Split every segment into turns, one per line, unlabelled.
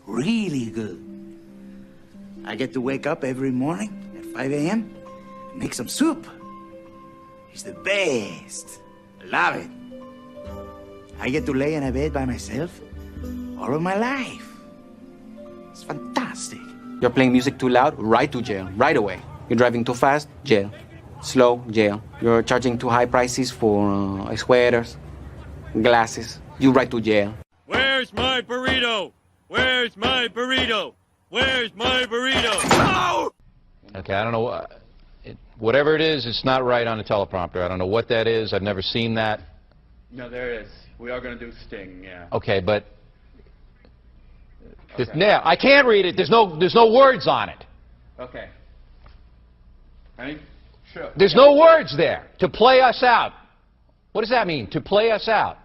really good. I get to wake up every morning at 5 a.m. and make some soup. It's the best. I love it. I get to lay in a bed by myself all of my life. It's fantastic.
You're playing music too loud, right to jail, right away. You're driving too fast, jail. Slow, jail. You're charging too high prices for sweaters, glasses. You right to jail.
Where's my burrito? Where's my burrito? Where's my burrito?
No!
Okay, I don't know. Whatever it is, it's not right on the teleprompter. I don't know what that is. I've never seen that.
No, there it is. We are going to do Sting, yeah.
Okay, but yeah, I can't read it. There's no words on it.
Okay. Ready? Sure.
There's no words there. To play us out. What does that mean? To play us out.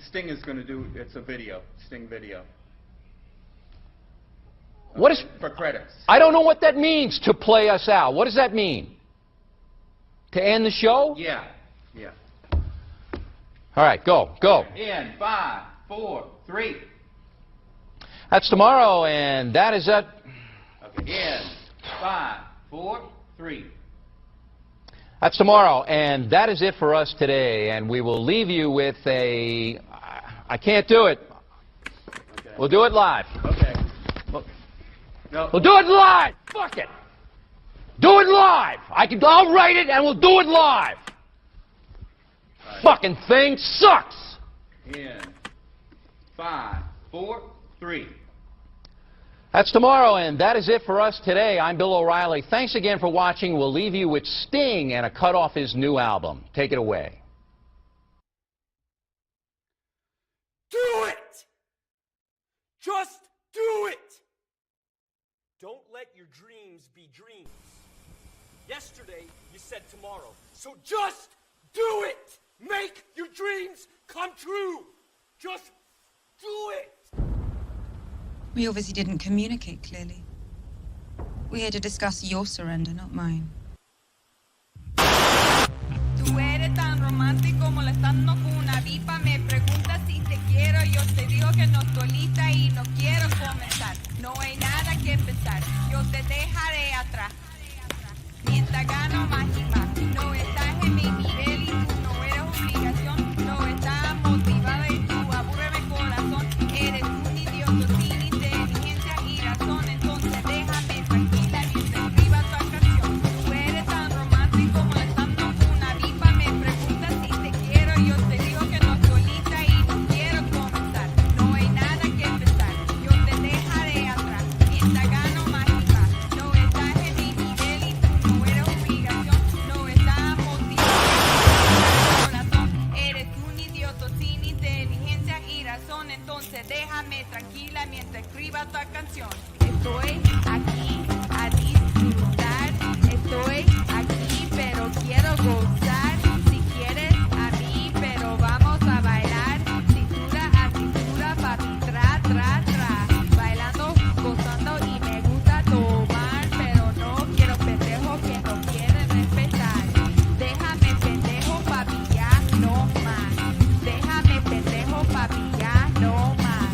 Sting is going to do. It's a video. Sting video.
What is
for credits?
I don't know what that means. To play us out. What does that mean? To end the show?
Yeah. Yeah.
All right, go.
In 5, 4, 3.
That's tomorrow, and that is it.
Okay. In 5, 4, 3.
That's tomorrow, and that is it for us today. And we will leave you with a. I can't do it.
Okay.
We'll do it live.
Okay. No.
We'll do it live. Fuck it. Do it live. I'll write it, and we'll do it live.
Right.
Fucking thing sucks.
In 5, 4, 3.
That's tomorrow, and that is it for us today. I'm Bill O'Reilly. Thanks again for watching. We'll leave you with Sting and a cut off his new album. Take it away.
Do it! Just do it! Don't let your dreams be dreams. Yesterday, you said tomorrow. So just do it! Make your dreams come true! Just do it!
We obviously didn't communicate clearly. We're here to discuss your surrender, not mine.
Tú eres tan romántico molestando con una vipa. Me preguntas si te quiero. Yo te digo que no estoy lista y no quiero comenzar. No hay nada que pensar. Yo te dejaré atrás. Mientras gano más y más. No estás en mi nivel y tú no eres obligación. No estás motivada y tú aburre mi corazón. Eres un idiota sin inteligencia y razón. Entonces déjame tranquila mientras escriba tu canción. Tú eres tan romántico molestando con una vipa. Me preguntas si te quiero. Yo te digo que no estoy lista y no quiero comenzar. No hay nada que empezar. Yo te dejaré atrás. Mientras gano más y más. No estás en mi nivel y tú no eres obligación. No estás motivado. Corazón. Eres un idiota sin inteligencia y razón. Entonces déjame tranquila mientras escriba tu canción. Estoy aquí a disfrutar. Estoy aquí pero quiero gozar. Si quieres a mí pero vamos a bailar. Cintura a cintura, papi, tra, tra, tra. Bailando, gozando y me gusta tomar. Pero no quiero pendejos que no quieren respetar. Déjame pendejo, papi, ya no más. Déjame pendejo, papi, ya no más.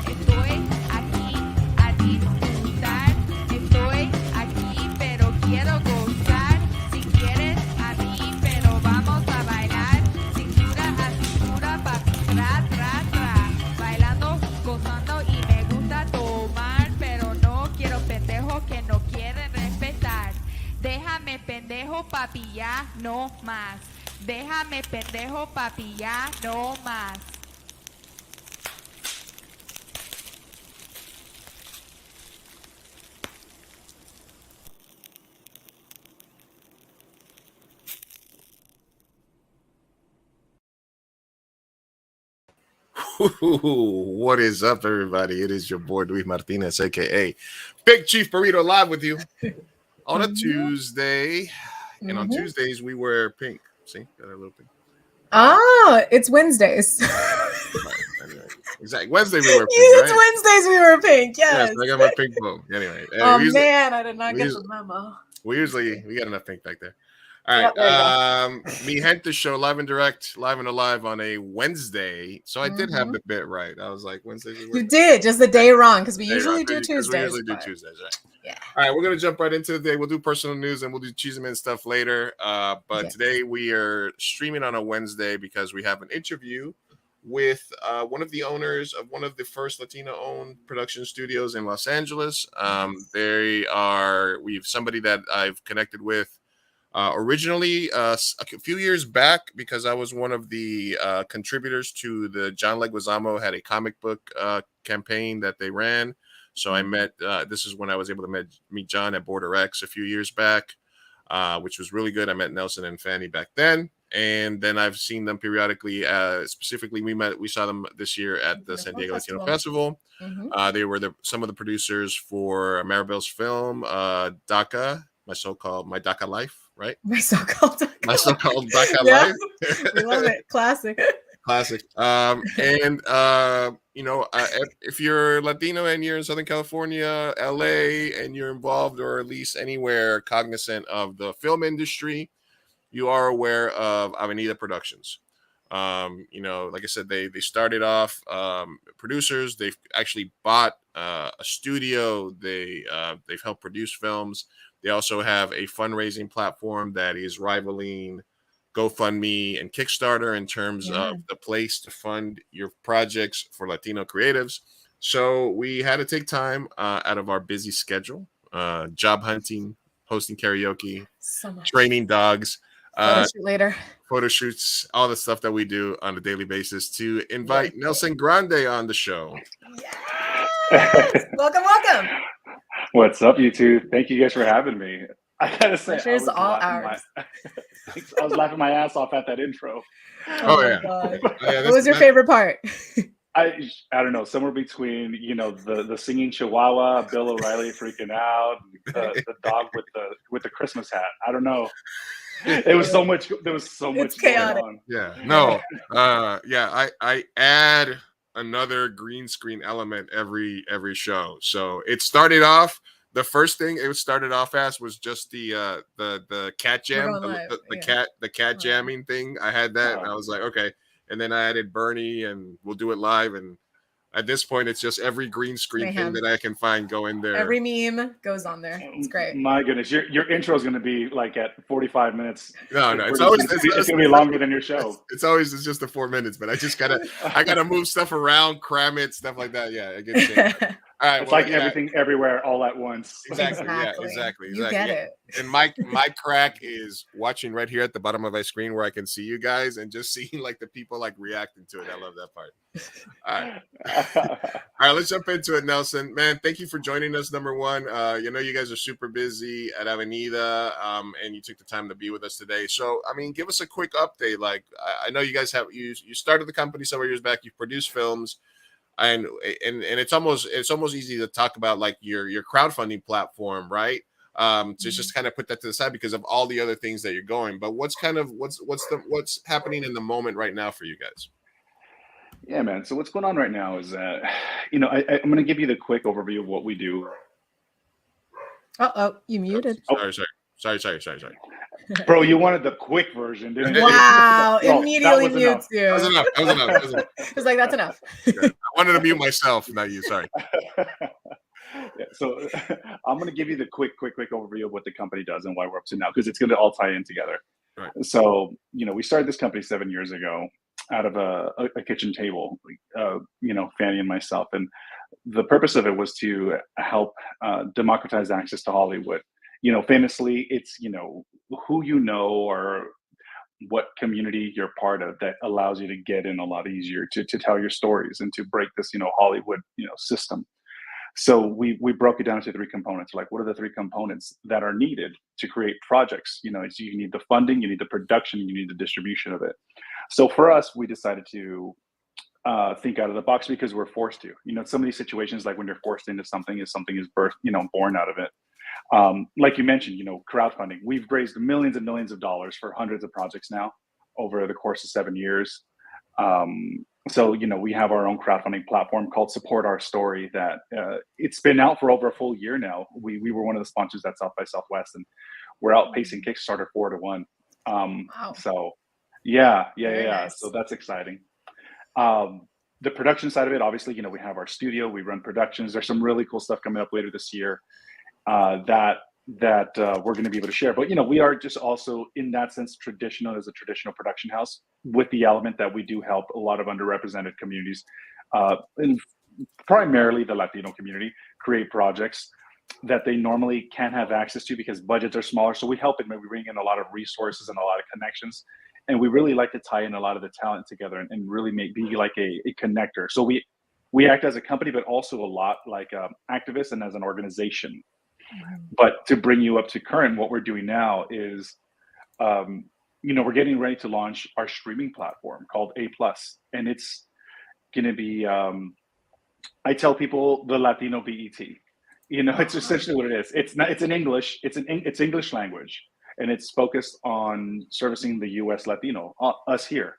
Estoy aquí a disfrutar. Estoy aquí pero quiero gozar. Si quieres a mí pero vamos a bailar. Cintura a cintura, papi, tra, tra, tra. Bailando, gozando y me gusta tomar. Pero no quiero pendejos que no quieren respetar. Déjame pendejo, papi, ya no más. Déjame pendejo, papi, ya no más.
What is up, everybody? It is your boy Luis Martinez, aka Big Chief Burrito, live with you on a Tuesday. And on Tuesdays we wear pink. See, got a little pink.
It's Wednesdays.
Anyway, exactly. Wednesday we wear pink.
It's
Right?
Wednesdays we wear pink. Yes.
I got my pink bow. Anyway.
Oh man, I did not get the memo.
We got enough pink back there. All
Yep, there you
right. Mi Gente show live and direct, live and alive on a Wednesday. So I did have the bit right. I was like, Wednesdays.
You did, just the day wrong, because we
Day
usually
wrong,
do
'cause
Tuesdays.
we usually do
but-
Tuesdays, right?
Yeah.
All right, we're gonna jump right into the day. We'll do personal news and we'll do Cheeseman stuff later. But
Yes.
today we are streaming on a Wednesday because we have an interview with one of the owners of one of the first Latino-owned production studios in Los Angeles. We have somebody that I've connected with originally a few years back because I was one of the contributors to the John Leguizamo had a comic book campaign that they ran. So I met, this is when I was able to meet John at Border X a few years back, which was really good. I met Nelson and Fanny back then. And then I've seen them periodically. Specifically, we saw them this year at the San Diego Latino Festival. They were some of the producers for Maribel's film, DACA, my DACA Life, right?
My so-called
DACA
Yeah.
Life.
We love it. Classic.
Classic. If you're Latino and you're in Southern California, LA, and you're involved or at least anywhere cognizant of the film industry, you are aware of Avenida Productions. Like I said, they started off producers. They've actually bought a studio. They've helped produce films. They also have a fundraising platform that is rivaling GoFundMe and Kickstarter in terms of the place to fund your projects for Latino creatives. So we had to take time out of our busy schedule, job hunting, hosting karaoke,
So much.
training dogs,
Photo shoot later.
photo shoots, all the stuff that we do on a daily basis to invite Nelson Grande on the show.
Yes! welcome.
What's up, you two? Thank you guys for having me. I gotta say,
Pleasure's all ours.
I was laughing my ass off at that intro.
Oh my God. What was your favorite part?
I don't know, somewhere between the singing Chihuahua, Bill O'Reilly freaking out, the dog with the Christmas hat. I don't know. It was so much. There was so much
chaotic.
going on.
Yeah. No. I add another green screen element every show. So it started off. The first thing it started off as was just the cat jam, the cat jamming thing. I had that, and I was like, okay. And then I added Bernie, and we'll do it live. And at this point, it's just every green screen thing that I can find go in there.
Every meme goes on there. It's great.
My goodness, your intro is going to be like at 45 minutes.
No, it's
going to be longer than your show.
It's just the 4 minutes, but I just gotta move stuff around, cram it, stuff like that. Yeah, it gets changed. All right,
it's like everything everywhere all at once.
Exactly. Yeah, exactly.
You get it.
And my crack is watching right here at the bottom of my screen where I can see you guys and just seeing like the people like reacting to it. I love that part. All right, let's jump into it, Nelson. Man, thank you for joining us. Number one, you guys are super busy at Avenida, and you took the time to be with us today. So, I mean, give us a quick update. Like, I know you guys you started the company several years back. You've produced films. And it's almost easy to talk about like your crowdfunding platform, right? To just kind of put that to the side because of all the other things that you're going. But what's happening in the moment right now for you guys?
Yeah, man. So what's going on right now is that I'm going to give you the quick overview of what we do.
You muted.
Sorry.
Bro, you wanted the quick version, didn't you?
Wow, immediately mute you.
That was enough.
It's like, that's enough.
I wanted to mute myself, not you. Sorry.
Yeah, so I'm going to give you the quick overview of what the company does and why we're up to now, because it's going to all tie in together.
Right.
So, we started this company 7 years ago out of a kitchen table, Fanny and myself. And the purpose of it was to help democratize access to Hollywood. Famously, it's, who or what community you're part of that allows you to get in a lot easier to tell your stories and to break this, Hollywood, system. So we broke it down into 3 components. Like, what are the 3 components that are needed to create projects? You need the funding, you need the production, you need the distribution of it. So for us, we decided to think out of the box because we're forced to. Some of these situations, like when you're forced into something is birthed, born out of it. Like you mentioned, crowdfunding. We've raised millions and millions of dollars for hundreds of projects now over the course of 7 years. So, we have our own crowdfunding platform called Support Our Story that it's been out for over a full year now. We were one of the sponsors at South by Southwest, and we're outpacing Kickstarter 4-1
Wow.
So
Very nice.
so that's exciting. The production side of it, obviously, we have our studio, we run productions. There's some really cool stuff coming up later this year that we're going to be able to share. But we are just also in that sense traditional as a traditional production house, with the element that we do help a lot of underrepresented communities, and primarily the Latino community, create projects that they normally can't have access to because budgets are smaller. So we help it, maybe bring in a lot of resources and a lot of connections. And we really like to tie in a lot of the talent together and really be like a connector. So we act as a company, but also a lot like activists and as an organization. But to bring you up to current, what we're doing now is, we're getting ready to launch our streaming platform called A+, and it's going to be, I tell people, the Latino BET. It's essentially what it is. It's in English. It's English language, and it's focused on servicing the U.S. Latino, us here.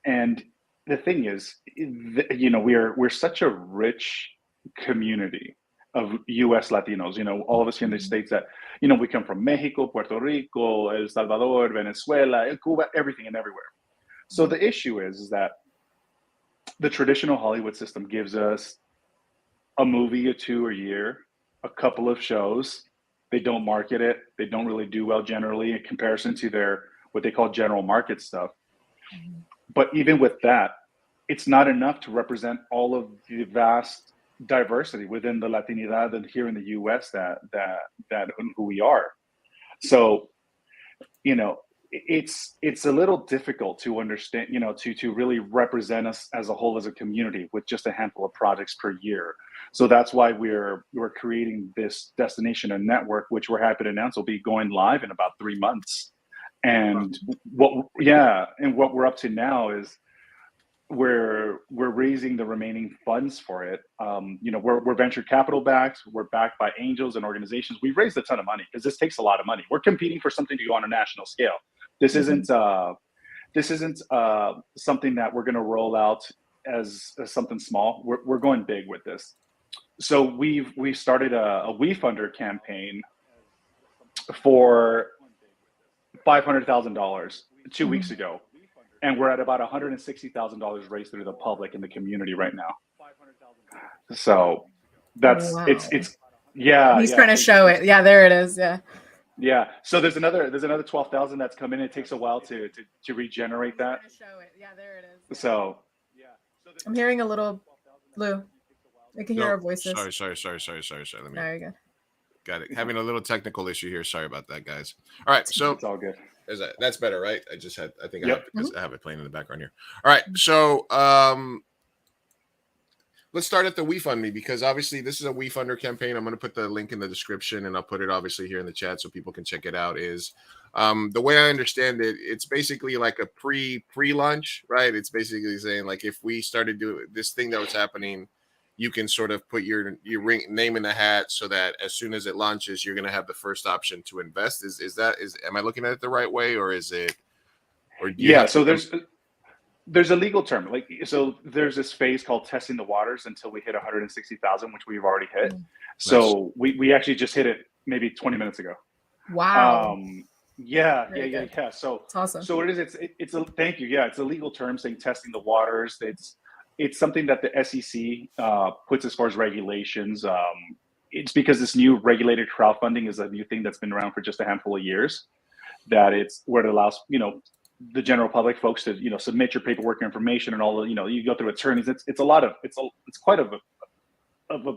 And the thing is, we're such a rich community of U.S. Latinos. All of us here in the States that, we come from Mexico, Puerto Rico, El Salvador, Venezuela, Cuba, everything and everywhere. So the issue is that the traditional Hollywood system gives us a movie or two a year, a couple of shows. They don't market it. They don't really do well generally in comparison to their, what they call general market stuff. But even with that, it's not enough to represent all of the vast diversity within the Latinidad and here in the U.S. that who we are. So, it's a little difficult to understand, to really represent us as a whole as a community with just a handful of projects per year. So that's why we're creating this destination and network, which we're happy to announce will be going live in about 3 months. And what we're up to now is we're raising the remaining funds for it. We're venture capital backed. We're backed by angels and organizations. We've raised a ton of money because this takes a lot of money. We're competing for something to go on a national scale. This isn't something that we're going to roll out as something small. We're going big with this. So we started a WeFunder campaign for $500,000 2 weeks ago. And we're at about $160,000 raised through the public in the community right now. So that's it's yeah.
He's trying to show it. Yeah, there it is. Yeah.
Yeah. So there's another 12,000 that's come in. It takes a while to regenerate that.
Show it. Yeah, there it is.
So
I'm hearing a little Lou. I can hear our voices.
Sorry. Let me.
There you go.
Got it. Having a little technical issue here. Sorry about that, guys. All right, so
it's all good.
That's better, right? I have it playing in the background here. All right, so let's start at the WeFund Me, because obviously this is a WeFunder campaign. I'm going to put the link in the description, and I'll put it obviously here in the chat so people can check it out. Is the way I understand it, it's basically like a pre-launch, right? It's basically saying like if we started doing this thing that was happening, you can sort of put your name in the hat so that as soon as it launches, you're going to have the first option to invest. Am I looking at it the right way, or is it? Or
so there's a legal term. So there's this phase called testing the waters until we hit 160,000, which we've already hit. So we actually just hit it maybe 20 minutes ago.
Wow.
Yeah. So
it's awesome.
So what it is, it's a thank you. Yeah, it's a legal term saying testing the waters. It's something that the SEC puts as far as regulations. It's because this new regulated crowdfunding is a new thing that's been around for just a handful of years. That it's where it allows the general public folks to submit your paperwork information and all the you go through attorneys. It's quite of a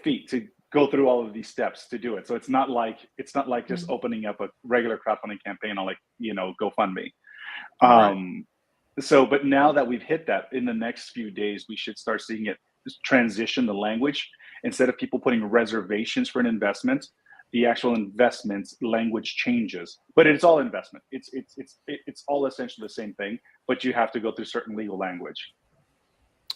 feat to go through all of these steps to do it. So it's not like just opening up a regular crowdfunding campaign on GoFundMe. But now that we've hit that, in the next few days, we should start seeing it transition the language. Instead of people putting reservations for an investment, the actual investment language changes. But it's all investment. It's all essentially the same thing, but you have to go through certain legal language.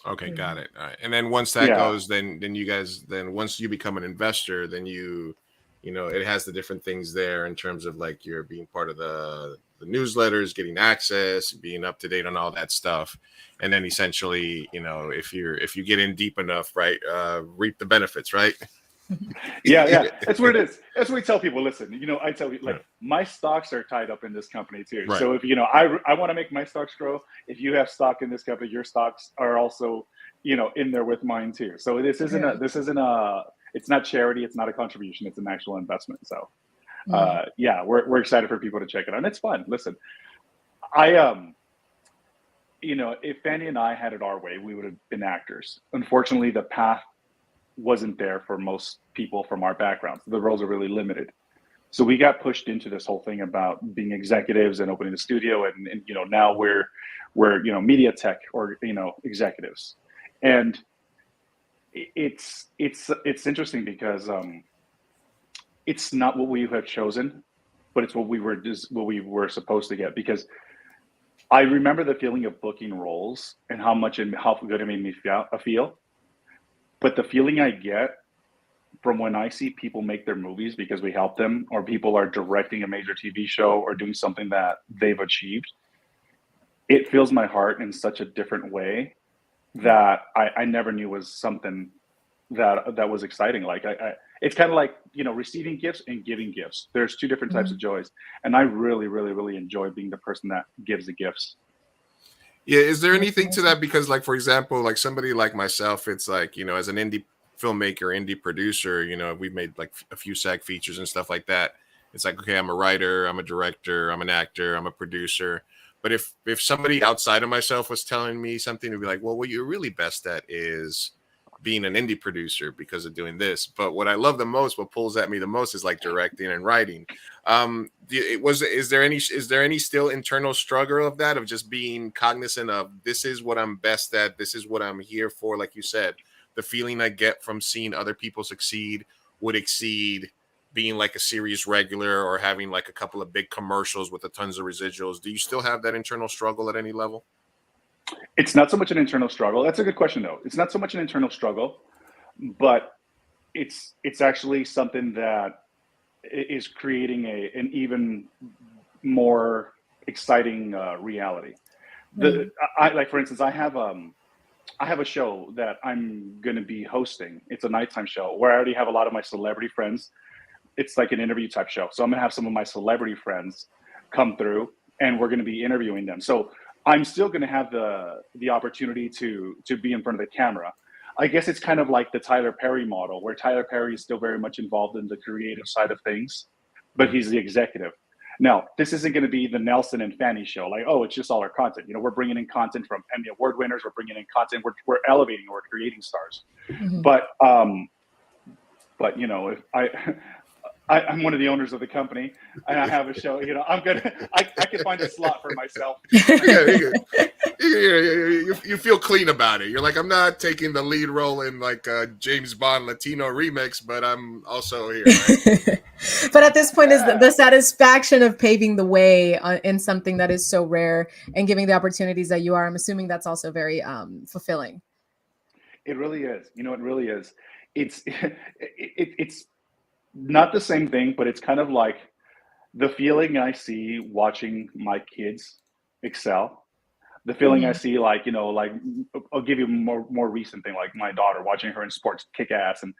Okay, got it. All right. And then once that goes, then you guys, once you become an investor, then it has the different things there in terms of like you're being part of the newsletters, getting access, being up to date on all that stuff, and then essentially, if you get in deep enough, right, reap the benefits, right?
Yeah, that's what it is. That's what we tell people. Listen, I tell you, like, my stocks are tied up in this company too.
Right.
So if I want to make my stocks grow. If you have stock in this company, your stocks are also in there with mine too. So this isn't it's not charity. It's not a contribution. It's an actual investment. So we're excited for people to check it out. And it's fun. Listen, if Fanny and I had it our way, we would have been actors. Unfortunately, the path wasn't there for most people from our backgrounds. The roles are really limited. So we got pushed into this whole thing about being executives and opening the studio, and now we're media tech or executives. And it's interesting because it's not what we have chosen, but it's what we were supposed to get. Because I remember the feeling of booking roles and how good it made me feel. But the feeling I get from when I see people make their movies because we help them, or people are directing a major TV show or doing something that they've achieved, it fills my heart in such a different way that I never knew was something that was exciting. Like it's kind of like receiving gifts and giving gifts. There's two different types of joys, and I really, really, really enjoy being the person that gives the gifts.
Yeah, is there anything to that? Because, like, for example, like somebody like myself, it's like, as an indie filmmaker, indie producer, we've made like a few SAG features and stuff like that. It's like, okay, I'm a writer, I'm a director, I'm an actor, I'm a producer. But if somebody outside of myself was telling me something, it'd be like, well, what you're really best at is being an indie producer because of doing this. But what I love the most, what pulls at me the most, is like directing and writing. Is there any still internal struggle of that, of just being cognizant of, this is what I'm best at, this is what I'm here for? Like you said, the feeling I get from seeing other people succeed would exceed being like a series regular or having like a couple of big commercials with a tons of residuals. Do you still have that internal struggle at any level?
It's not so much an internal struggle. That's a good question, though. It's not so much an internal struggle, but it's actually something that is creating an even more exciting reality. Like, for instance, I have a show that I'm going to be hosting. It's a nighttime show where I already have a lot of my celebrity friends. It's like an interview type show. So I'm going to have some of my celebrity friends come through, and we're going to be interviewing them. So I'm still going to have the opportunity to be in front of the camera. I guess it's kind of like the Tyler Perry model, where Tyler Perry is still very much involved in the creative side of things, but he's the executive. Now, this isn't going to be the Nelson and Fanny show. Like, oh, it's just all our content. We're bringing in content from Emmy Award winners. We're bringing in content. We're elevating. We're creating stars. Mm-hmm. But if I'm one of the owners of the company, and I have a show. I can find a slot for myself.
You feel clean about it. You're like, I'm not taking the lead role in like a James Bond Latino remix, but I'm also here. Right?
But at this point, is the satisfaction of paving the way in something that is so rare and giving the opportunities that you are. I'm assuming that's also very fulfilling.
It really is. It really is. It's not the same thing, but it's kind of like the feeling I see watching my kids excel. The feeling I see, like, I'll give you a more recent thing, like my daughter, watching her in sports kick ass. And,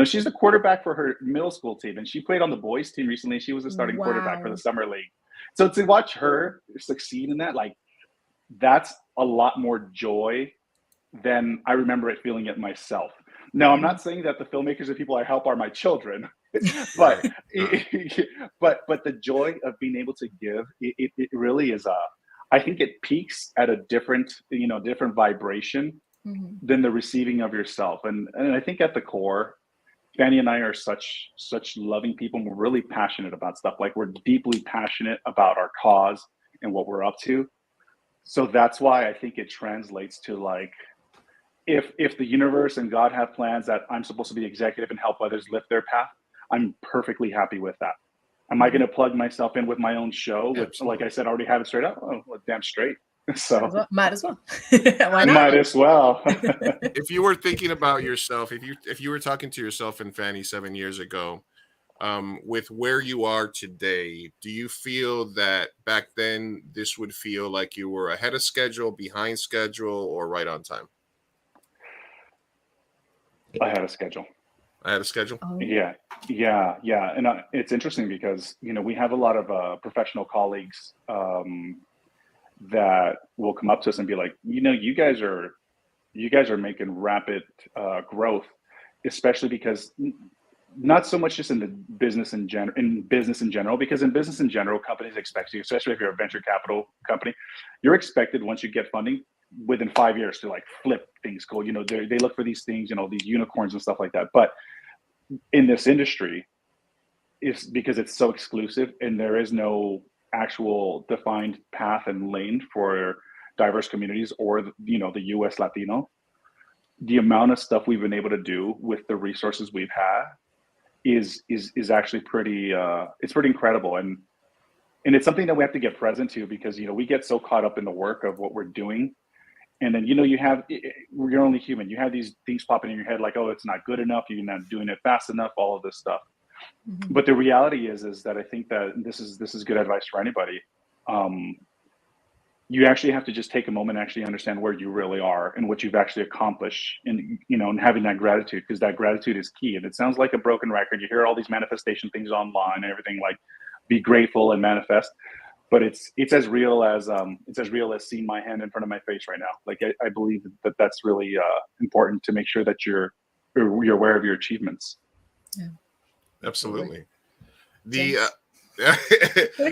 she's a quarterback for her middle school team, and she played on the boys team recently. She was a starting quarterback for the summer league. So to watch her succeed in that, like, that's a lot more joy than I remember it feeling it myself. Now, I'm not saying that the filmmakers and people I help are my children, but but the joy of being able to give, it really is I think it peaks at a different vibration than the receiving of yourself. And I think at the core, Fanny and I are such loving people, and we're really passionate about stuff. Like, we're deeply passionate about our cause and what we're up to. So that's why I think it translates to, like, if the universe and God have plans that I'm supposed to be executive and help others lift their path, I'm perfectly happy with that. Am I going to plug myself in with my own show? Which, like I said, I already have it straight up. Oh, well, damn straight. So
might as well.
Why not? Might as well.
If you were thinking about yourself, if you were talking to yourself and Fanny 7 years ago, with where you are today, do you feel that back then this would feel like you were ahead of schedule, behind schedule, or right on time?
Ahead of schedule.
I had a schedule.
Oh.
Yeah, and it's interesting because we have a lot of professional colleagues that will come up to us and be like, you guys are making rapid growth, especially because not so much just in the business in general, because in business in general, companies expect you, especially if you're a venture capital company, you're expected once you get funding within 5 years to like flip things cool. They look for these things, these unicorns and stuff like that. But in this industry, it's because it's so exclusive and there is no actual defined path and lane for diverse communities or the US Latino. The amount of stuff we've been able to do with the resources we've had is actually pretty it's pretty incredible, and it's something that we have to get present to, because we get so caught up in the work of what we're doing, and then you're only human. You have these things popping in your head like, oh, it's not good enough, you're not doing it fast enough, all of this stuff.
Mm-hmm.
But the reality is that I think that this is good advice for anybody. You actually have to just take a moment and actually understand where you really are and what you've actually accomplished, and and having that gratitude, because that gratitude is key. And it sounds like a broken record. You hear all these manifestation things online and everything, like be grateful and manifest, but it's as real as seeing my hand in front of my face right now. Like I believe that that's really important to make sure that you're aware of your achievements.
Yeah.
Absolutely.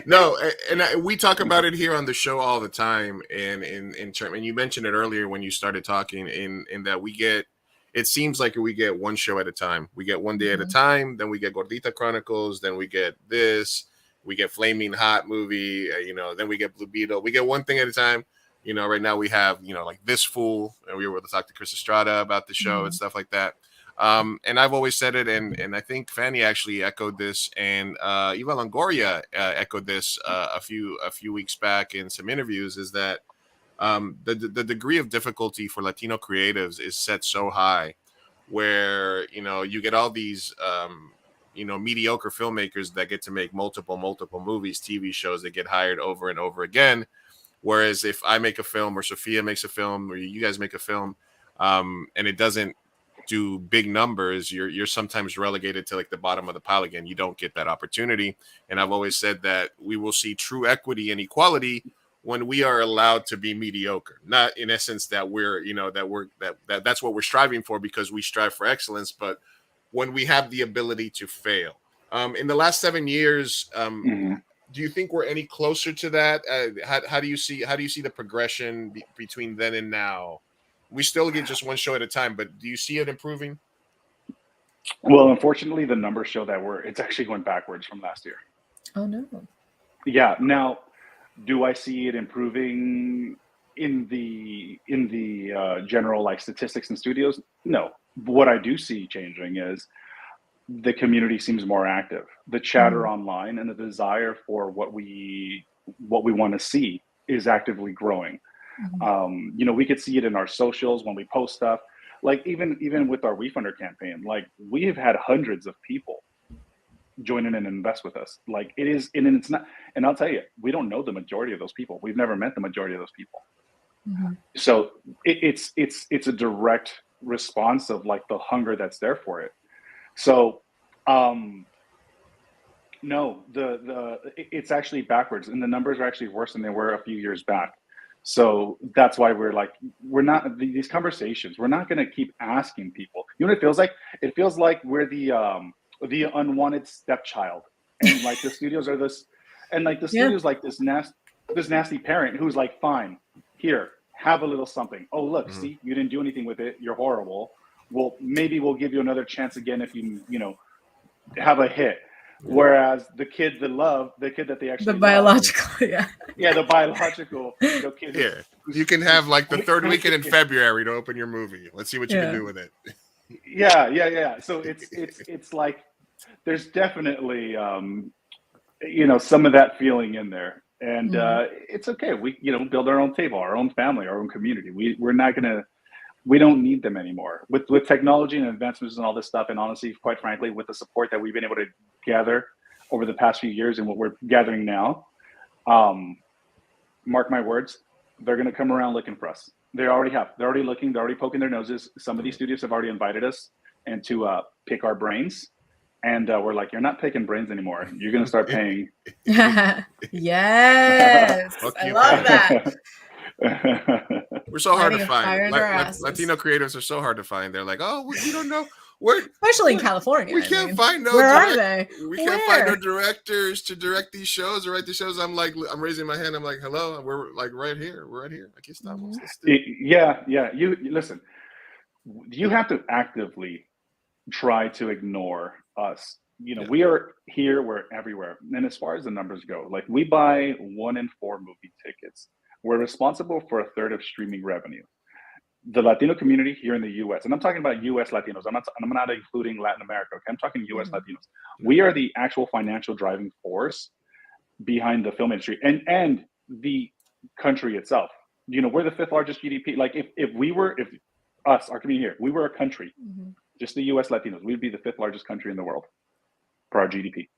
No, and we talk about it here on the show all the time, and and you mentioned it earlier when you started talking, in that it seems like we get one show at a time. We get one day at a time, then we get Gordita Chronicles, then we get this, we get Flaming Hot movie, then we get Blue Beetle. We get one thing at a time. Right now we have, like This Fool, and we were able to talk to Chris Estrada about the show and stuff like that. And I've always said it, and I think Fanny actually echoed this, and Eva Longoria echoed this a few weeks back in some interviews, is that the degree of difficulty for Latino creatives is set so high, where you get all these mediocre filmmakers that get to make multiple movies, TV shows, that get hired over and over again. Whereas if I make a film, or Sophia makes a film, or you guys make a film, and it doesn't do big numbers, you're sometimes relegated to like the bottom of the pile again. You don't get that opportunity. And I've always said that we will see true equity and equality when we are allowed to be mediocre, not in essence that that's what we're striving for, because we strive for excellence, but when we have the ability to fail. In the last 7 years, do you think we're any closer to that? How do you see the progression between then and now? We still get just one show at a time, but do you see it improving?
Well, unfortunately, the numbers show that it's actually going backwards from last year.
Oh no.
Yeah. Now, do I see it improving in the general like statistics and studios? No. What I do see changing is the community seems more active. The chatter online and the desire for what we want to see is actively growing. We could see it in our socials when we post stuff. Like even with our WeFunder campaign, like we have had hundreds of people join in and invest with us. Like it is, and it's not. And I'll tell you, we don't know the majority of those people. We've never met the majority of those people. So it's a direct response of like the hunger that's there for it. So no, it's actually backwards, and the numbers are actually worse than they were a few years back. So that's why we're not these conversations. We're not going to keep asking people. You know what it feels like? It feels like we're the unwanted stepchild, and like the studios are this, and like the studios like this nasty parent who's like, fine, here, have a little something. Oh look, see, you didn't do anything with it. You're horrible. Well, maybe we'll give you another chance again if you have a hit. Whereas the kid that they actually
the biological
the biological kid
you can have like the third weekend in February to open your movie. Let's see what you can do with it.
So it's like there's definitely some of that feeling in there, and it's okay. We build our own table, our own family, our own community. We don't need them anymore with technology and advancements and all this stuff. And honestly, quite frankly, with the support that we've been able to gather over the past few years and what we're gathering now, mark my words, they're going to come around looking for us. They already have. They're already looking. They're already poking their noses. Some of these studios have already invited us and to pick our brains. And we're like, you're not picking brains anymore. You're going to start paying.
Yes, I love that.
We're so hard to
Lighting a
find.
fire under our asses.
Latino creators are so hard to find. They're like, oh, we don't know where.
Especially in California.
We can't find no.
Where are they?
We can't find no directors to direct these shows or write these shows. I'm raising my hand. I'm like, hello, we're like right here. We're right here. Aquí estamos.
Yeah. You listen. You have to actively try to ignore us. We are here, we're everywhere. And as far as the numbers go, like we buy 1 in 4 movie tickets. We're responsible for 1/3 of streaming revenue. The Latino community here in the US, and I'm talking about US Latinos. I'm not including Latin America. Okay? I'm talking US Latinos. We are the actual financial driving force behind the film industry and the country itself. We're the 5th largest GDP. Like if us, our community here, we were a country, just the US Latinos, we'd be the 5th largest country in the world for our GDP.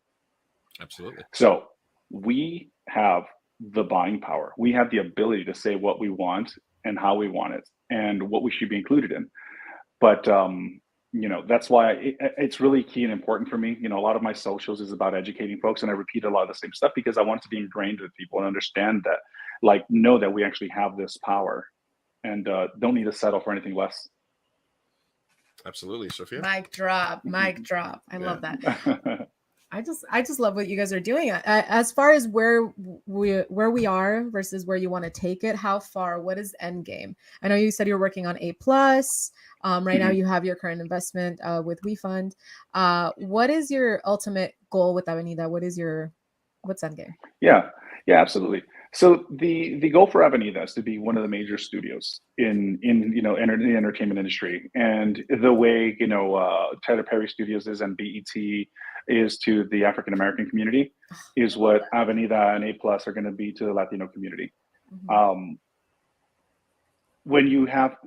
Absolutely.
So we have the buying power. We have the ability to say what we want and how we want it and what we should be included in. But, that's why it's really key and important for me. A lot of my socials is about educating folks, and I repeat a lot of the same stuff because I want it to be ingrained with people and understand that, know that we actually have this power and don't need to settle for anything less.
Absolutely, Sophia.
Mic drop. I love that. I just love what you guys are doing. As far as where we are versus where you want to take it, how far? What is end game? I know you said you're working on A+. Right now you have your current investment with WeFund. What is your ultimate goal with Avenida? What's end game?
Yeah, absolutely. So the goal for Avenida is to be one of the major studios in the entertainment industry, and the way Tyler Perry Studios is and BET is to the African American community is what Avenida and A+ are going to be to the Latino community. When you have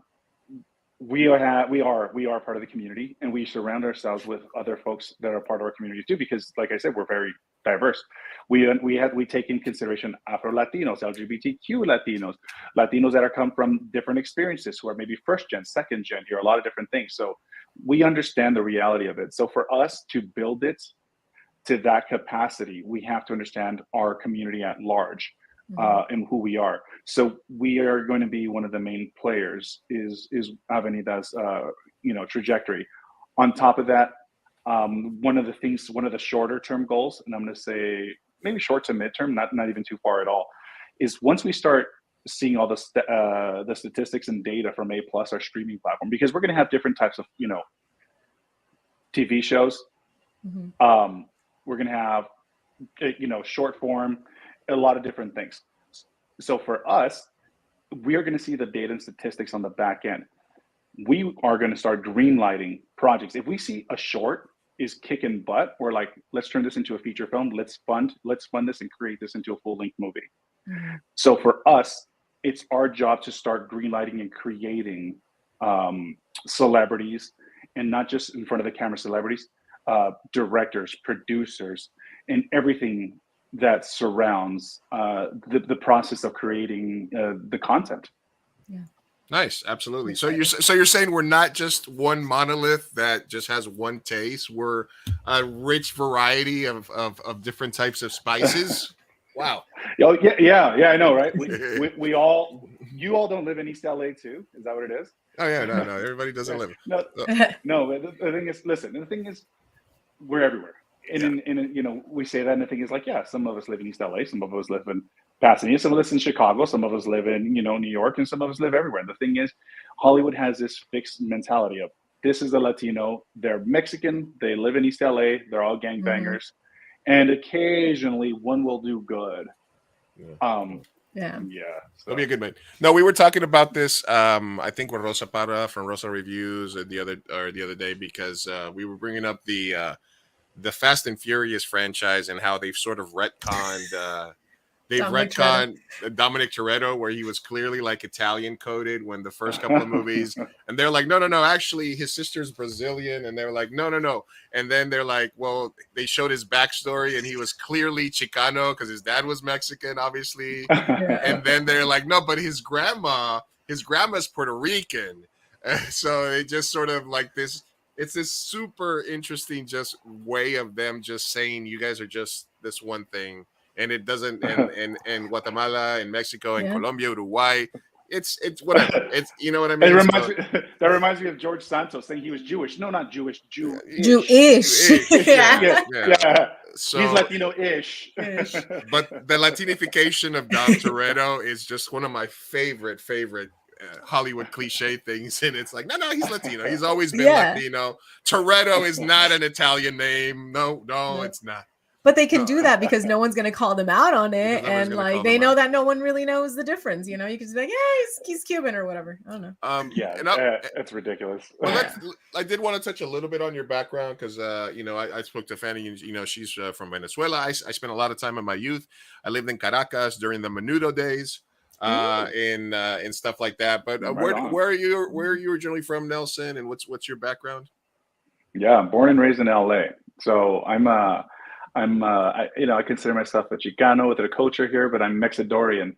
we are part of the community, and we surround ourselves with other folks that are part of our community too, because like I said, we're very diverse. We take in consideration Afro Latinos, LGBTQ Latinos that are come from different experiences, who are maybe 1st gen, 2nd gen, here, a lot of different things. So we understand the reality of it. So for us to build it to that capacity, we have to understand our community at large. And who we are. So we are going to be one of the main players is Avenida's trajectory. On top of that, one of the shorter term goals, and I'm going to say maybe short to midterm, not even too far at all, is once we start seeing all the statistics and data from A+, our streaming platform, because we're going to have different types of TV shows. We're going to have short form, a lot of different things. So for us, we are going to see the data and statistics on the back end. We are going to start greenlighting projects. If we see a short is kicking butt, we're like, let's turn this into a feature film. Let's fund this and create this into a full-length movie. So for us, it's our job to start greenlighting and creating celebrities, and not just in front of the camera celebrities, directors, producers, and everything that surrounds the process of creating the content.
Nice, absolutely. So you're saying we're not just one monolith that just has one taste. We're a rich variety of different types of spices. Wow.
Oh yeah, I know, right? You all don't live in East LA too? Is that what it is?
Oh yeah, no, everybody doesn't live.
No. But the thing is, listen. The thing is, we're everywhere. And we say that, and the thing is, like, yeah, some of us live in East LA, some of us live in Pasadena, some of us in Chicago, some of us live in New York, and some of us live everywhere. And the thing is, Hollywood has this fixed mentality of, this is a Latino, they're Mexican, they live in East LA, they're all gangbangers, and occasionally one will do good. So.
That'll be a good one. No, we were talking about this. I think with Rosa Parra from Rosa Reviews the other day, because we were bringing up the Fast and Furious franchise and how they've sort of retconned. They've retconned Dominic Toretto, where he was clearly like Italian coded when the first couple of movies, and they're like, no, actually his sister's Brazilian, and they're like, no, and then they're like, well, they showed his backstory, and he was clearly Chicano because his dad was Mexican, obviously, and then they're like, no, but his grandma's Puerto Rican, so it just sort of like this. it's this super interesting just way of them just saying you guys are just this one thing, and it doesn't. And Guatemala and Mexico and Colombia, Uruguay. It's whatever. It's, you know what I mean.
It reminds me, that reminds me of George Santos saying he was Jewish. No, not Jewish. Jewish.
Jewish.
Yeah.
So
he's Latino-ish.
But the Latinification of Dom Toretto is just one of my favorite Hollywood cliche things, and it's like, no, he's Latino. He's always been Latino. Toretto is not an Italian name. No, it's not.
But they can do that because no one's going to call them out on it, and like they know that no one really knows the difference. You know, you can just be like, yeah, he's Cuban or whatever. I don't know.
It's ridiculous.
Well, I did want to touch a little bit on your background because I spoke to Fanny, and she's from Venezuela. I spent a lot of time in my youth. I lived in Caracas during the Menudo days, and stuff like that. But where are you originally from, Nelson? And what's your background?
Yeah, I'm born and raised in LA. So I consider myself a Chicano with a culture here, but I'm Mexidorian,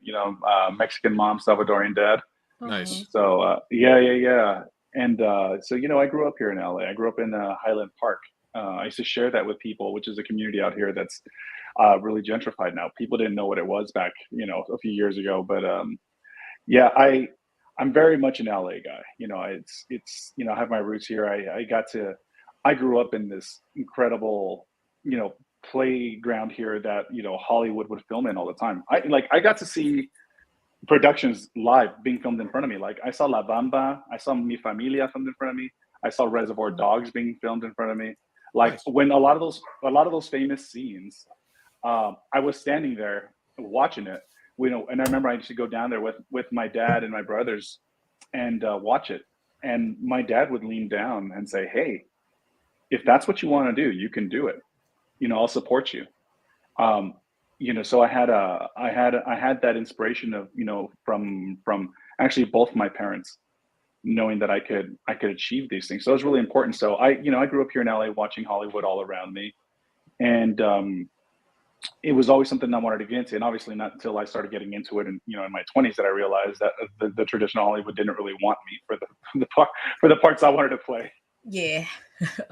Mexican mom, Salvadorian dad.
Nice.
So, yeah. And so, I grew up here in LA. I grew up in Highland Park. I used to share that with people, which is a community out here that's really gentrified now. People didn't know what it was back, a few years ago. But I'm very much an LA guy. It's I have my roots here. I grew up in this incredible, playground here that Hollywood would film in all the time. I got to see productions live being filmed in front of me. Like I saw La Bamba, I saw Mi Familia filmed in front of me. I saw Reservoir Dogs being filmed in front of me. Like when a lot of those famous scenes, I was standing there watching it. And I remember I used to go down there with my dad and my brothers and watch it. And my dad would lean down and say, "Hey, if that's what you want to do, you can do it. I'll support you." So I had that inspiration of, from actually both my parents, knowing that I could achieve these things. So it was really important. So I grew up here in LA watching Hollywood all around me. And it was always something I wanted to get into. And obviously not until I started getting into it in my 20s that I realized that the traditional Hollywood didn't really want me for the parts I wanted to play.
Yeah.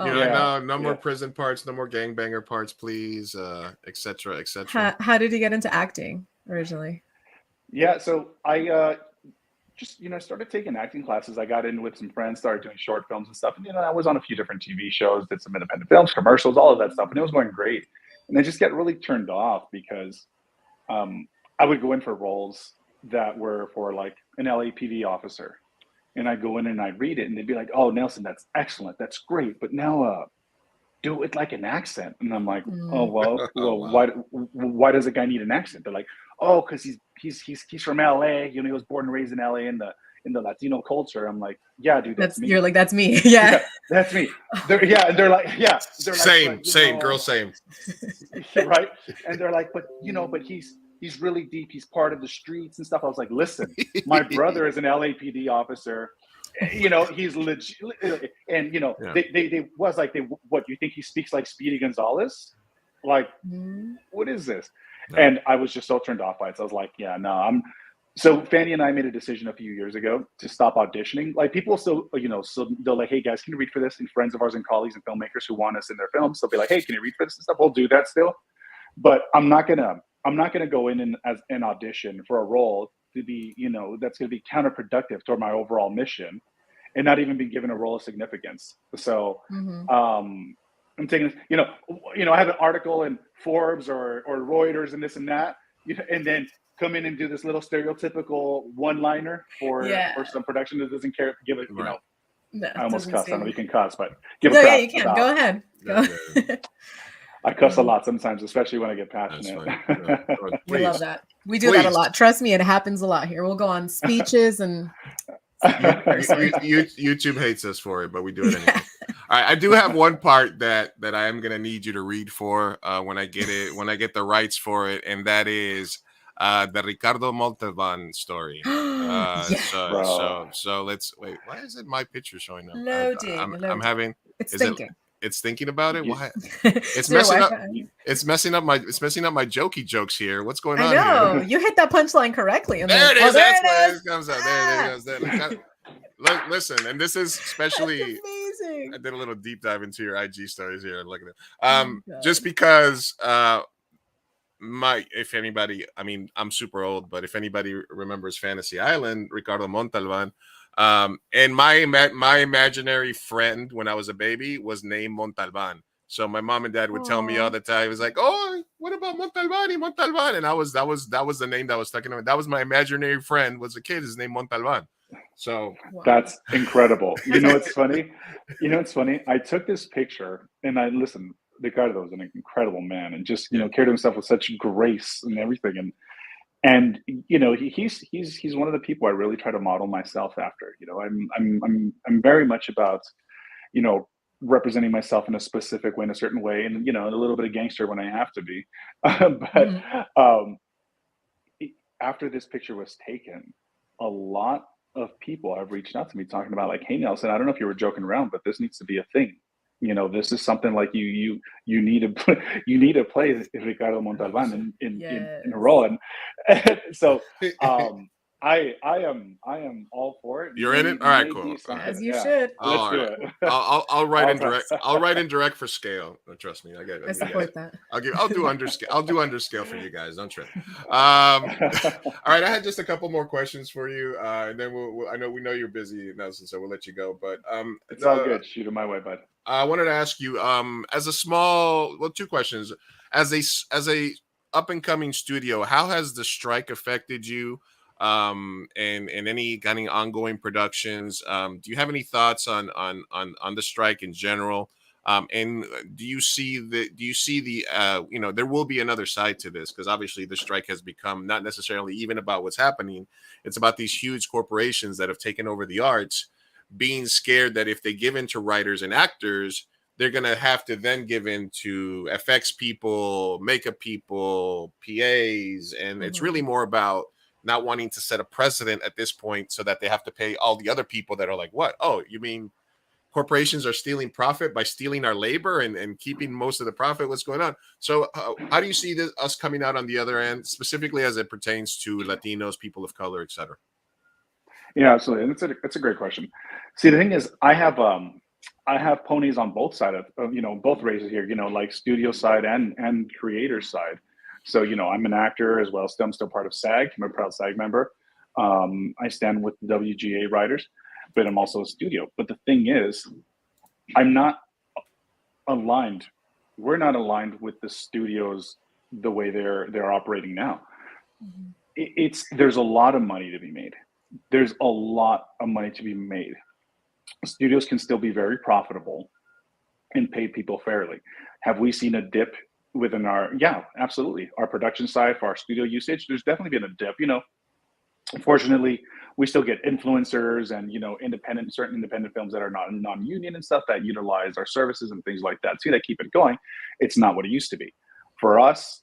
No more prison parts, no more gangbanger parts, please, etc., etc.
How did you get into acting originally?
Yeah, so I just started taking acting classes. I got in with some friends, started doing short films and stuff, and I was on a few different TV shows, did some independent films, commercials, all of that stuff, and it was going great. And I just get really turned off because I would go in for roles that were for like an LAPD officer. And I'd go in and I'd read it and they'd be like, "Oh, Nelson, that's excellent. That's great. But now do it like an accent." And I'm like, "Oh, well, why does a guy need an accent?" They're like, "Oh, because he's from LA. He was born and raised in LA in the Latino culture." I'm like, "Yeah, dude, that's me."
You're like, "That's me." Yeah,
that's me. They're like,
same, girl, same.
Right? And they're like, "But he's really deep. He's part of the streets and stuff." I was like, "Listen, my brother is an LAPD officer. He's legit." And they was like, "What, you think he speaks like Speedy Gonzalez? Like, what is this?" No. And I was just so turned off by it. So I was like, "Yeah, no." So Fanny and I made a decision a few years ago to stop auditioning. Like people still, so they're like, "Hey guys, can you read for this?" And friends of ours and colleagues and filmmakers who want us in their films, they'll be like, "Hey, can you read for this and stuff?" We'll do that still, but I'm not gonna go in as an audition for a role to be, that's gonna be counterproductive toward my overall mission, and not even be given a role of significance. So, I'm taking, I have an article in Forbes or Reuters and this and that, and then come in and do this little stereotypical one-liner for some production that doesn't care, give it,
No,
I almost cussed. I know you can cuss, but give
no,
a
yeah, you can. Go ahead. Go.
I cuss a lot sometimes, especially when I get passionate.
We love that. We do that a lot. Trust me, it happens a lot here. We'll go on speeches and
YouTube hates us for it, but we do it anyway. All right, I do have one part that I am gonna need you to read for when I get the rights for it, and that is the Ricardo Montalban story. So let's wait. Why is it my picture showing up? I'm having.
It's thinking.
It's thinking about it. Why? It's messing up. It's messing up my jokey jokes here. What's going on?
I know
here?
You hit that punchline correctly. And
there it is.
There
That's where it comes out. There it goes. Listen, and this is especially
amazing.
I did a little deep dive into your IG stories here. Look at it.
Oh, God.
Just because if anybody, I mean, I'm super old, but if anybody remembers Fantasy Island, Ricardo Montalban, and my imaginary friend when I was a baby was named Montalban. So my mom and dad would tell me all the time. It was like, "Oh, what about Montalban? Montalban?" And that was the name that was stuck in my. That was my imaginary friend. Was a kid. His name Montalban. So
that's incredible. You know, it's funny. You know, it's funny. I took this picture and I listened. Ricardo was an incredible man, and just carried himself with such grace and everything. And you know, he's one of the people I really try to model myself after. You know, I'm very much about, you know, representing myself in a specific way, in a certain way, and you know, a little bit of gangster when I have to be. After this picture was taken, a lot of people have reached out to me talking about like, "Hey Nelson, I don't know if you were joking around, but this needs to be a thing. You know, this is something like you need to play Ricardo Montalban in a role." And so I am all for it.
You're in it? All right, cool.
As you should.
Let's do it.
I'll write in direct. I'll write in direct for scale. Trust me,
I support that.
I'll do underscale. I'll do underscale for you guys. Don't trip. All right, I had just a couple more questions for you, and then I know we know you're busy, Nelson, so we'll let you go. But
it's all good. Shoot it my way, bud.
I wanted to ask you, as a small, two questions. As a up and coming studio, how has the strike affected you? And any kind of ongoing productions? Do you have any thoughts on the strike in general? And do you see the you know, there will be another side to this, because obviously the strike has become not necessarily even about what's happening. It's about these huge corporations that have taken over the arts, being scared that if they give in to writers and actors, they're going to have to then give in to FX people, makeup people, PAs. And it's really more about not wanting to set a precedent at this point so that they have to pay all the other people that are like, what? Oh, you mean corporations are stealing profit by stealing our labor and keeping most of the profit? What's going on? So how do you see us coming out on the other end, specifically as it pertains to Latinos, people of color, et cetera?
Yeah, absolutely. And it's a great question. See, the thing is, I have ponies on both sides of you know, both races here, you know, like studio side and creator side. So, you know, I'm an actor as well. I'm still part of SAG. I'm a proud SAG member. I stand with the WGA writers, but I'm also a studio. But the thing is, I'm not aligned. We're not aligned with the studios the way they're operating now. There's a lot of money to be made. There's a lot of money to be made. Studios can still be very profitable and pay people fairly. Have we seen a dip within yeah, absolutely. Our production side for our studio usage, there's definitely been a dip. You know, unfortunately, we still get influencers and, you know, certain independent films that are not non-union and stuff that utilize our services and things like that too, that keep it going. It's not what it used to be. For us,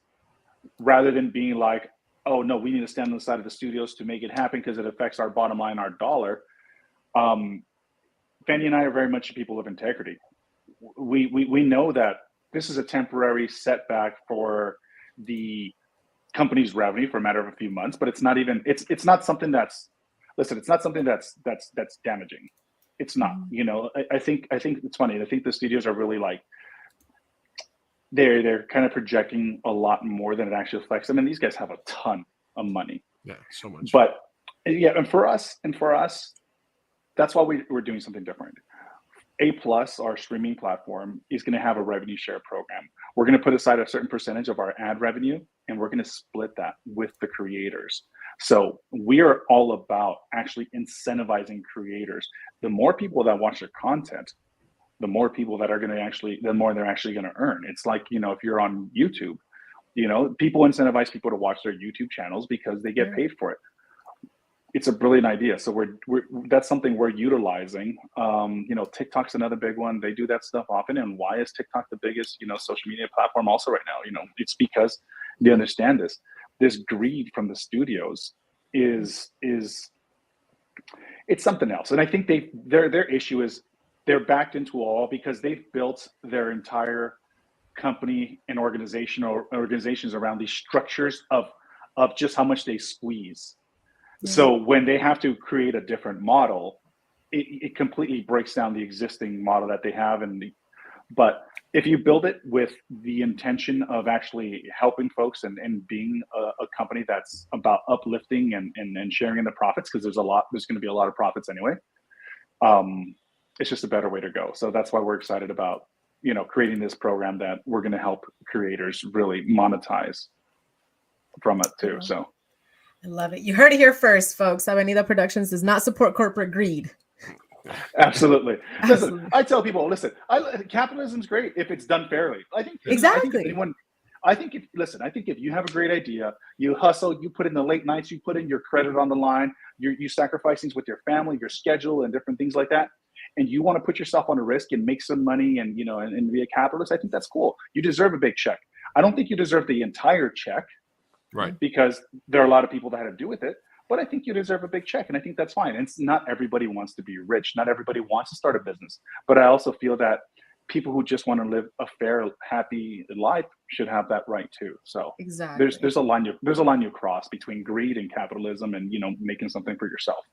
rather than being like, oh no, we need to stand on the side of the studios to make it happen because it affects our bottom line, our dollar. Fanny and I are very much people of integrity. We know that this is a temporary setback for the company's revenue for a matter of a few months, but it's not even, it's not something that's, listen, it's not something that's damaging. It's not, you know, I think it's funny. I think the studios are really like, they're kind of projecting a lot more than it actually affects them. And these guys have a ton of money.
Yeah, so much.
But yeah, and for us, that's why we're doing something different. A+, our streaming platform, is going to have a revenue share program. We're going to put aside a certain percentage of our ad revenue, and we're going to split that with the creators. So we are all about actually incentivizing creators. The more people that watch their content, the more people that are going to actually, the more they're actually going to earn. It's like, you know, if you're on YouTube, you know, people incentivize people to watch their YouTube channels because they get paid for it. It's a brilliant idea. So that's something we're utilizing. You know, TikTok's another big one. They do that stuff often. And why is TikTok the biggest, you know, social media platform also right now? You know, it's because they understand this. This greed from the studios is it's something else. And I think their issue is they're backed into a wall because they've built their entire company and organizations around these structures of just how much they squeeze. So when they have to create a different model, it completely breaks down the existing model that they have. But if you build it with the intention of actually helping folks and being a company that's about uplifting and sharing in the profits, because there's going to be a lot of profits anyway, it's just a better way to go. So that's why we're excited about, creating this program that we're going to help creators really monetize from it too. So
I love it. You heard it here first, folks. Avenida Productions does not support corporate greed.
Absolutely. Listen, I tell people, capitalism's great if it's done fairly. I think if you have a great idea, you hustle, you put in the late nights, you put in your credit on the line, you sacrifice things with your family, your schedule, and different things like that, and you want to put yourself on a risk and make some money and and be a capitalist, I think that's cool. You deserve a big check. I don't think you deserve the entire check,
right?
Because there are a lot of people that had to do with it. But I think you deserve a big check, and I think that's fine. And it's not everybody wants to be rich. Not everybody wants to start a business. But I also feel that people who just want to live a fair, happy life should have that right too. So
exactly,
there's a line you cross between greed and capitalism, and making something for yourself.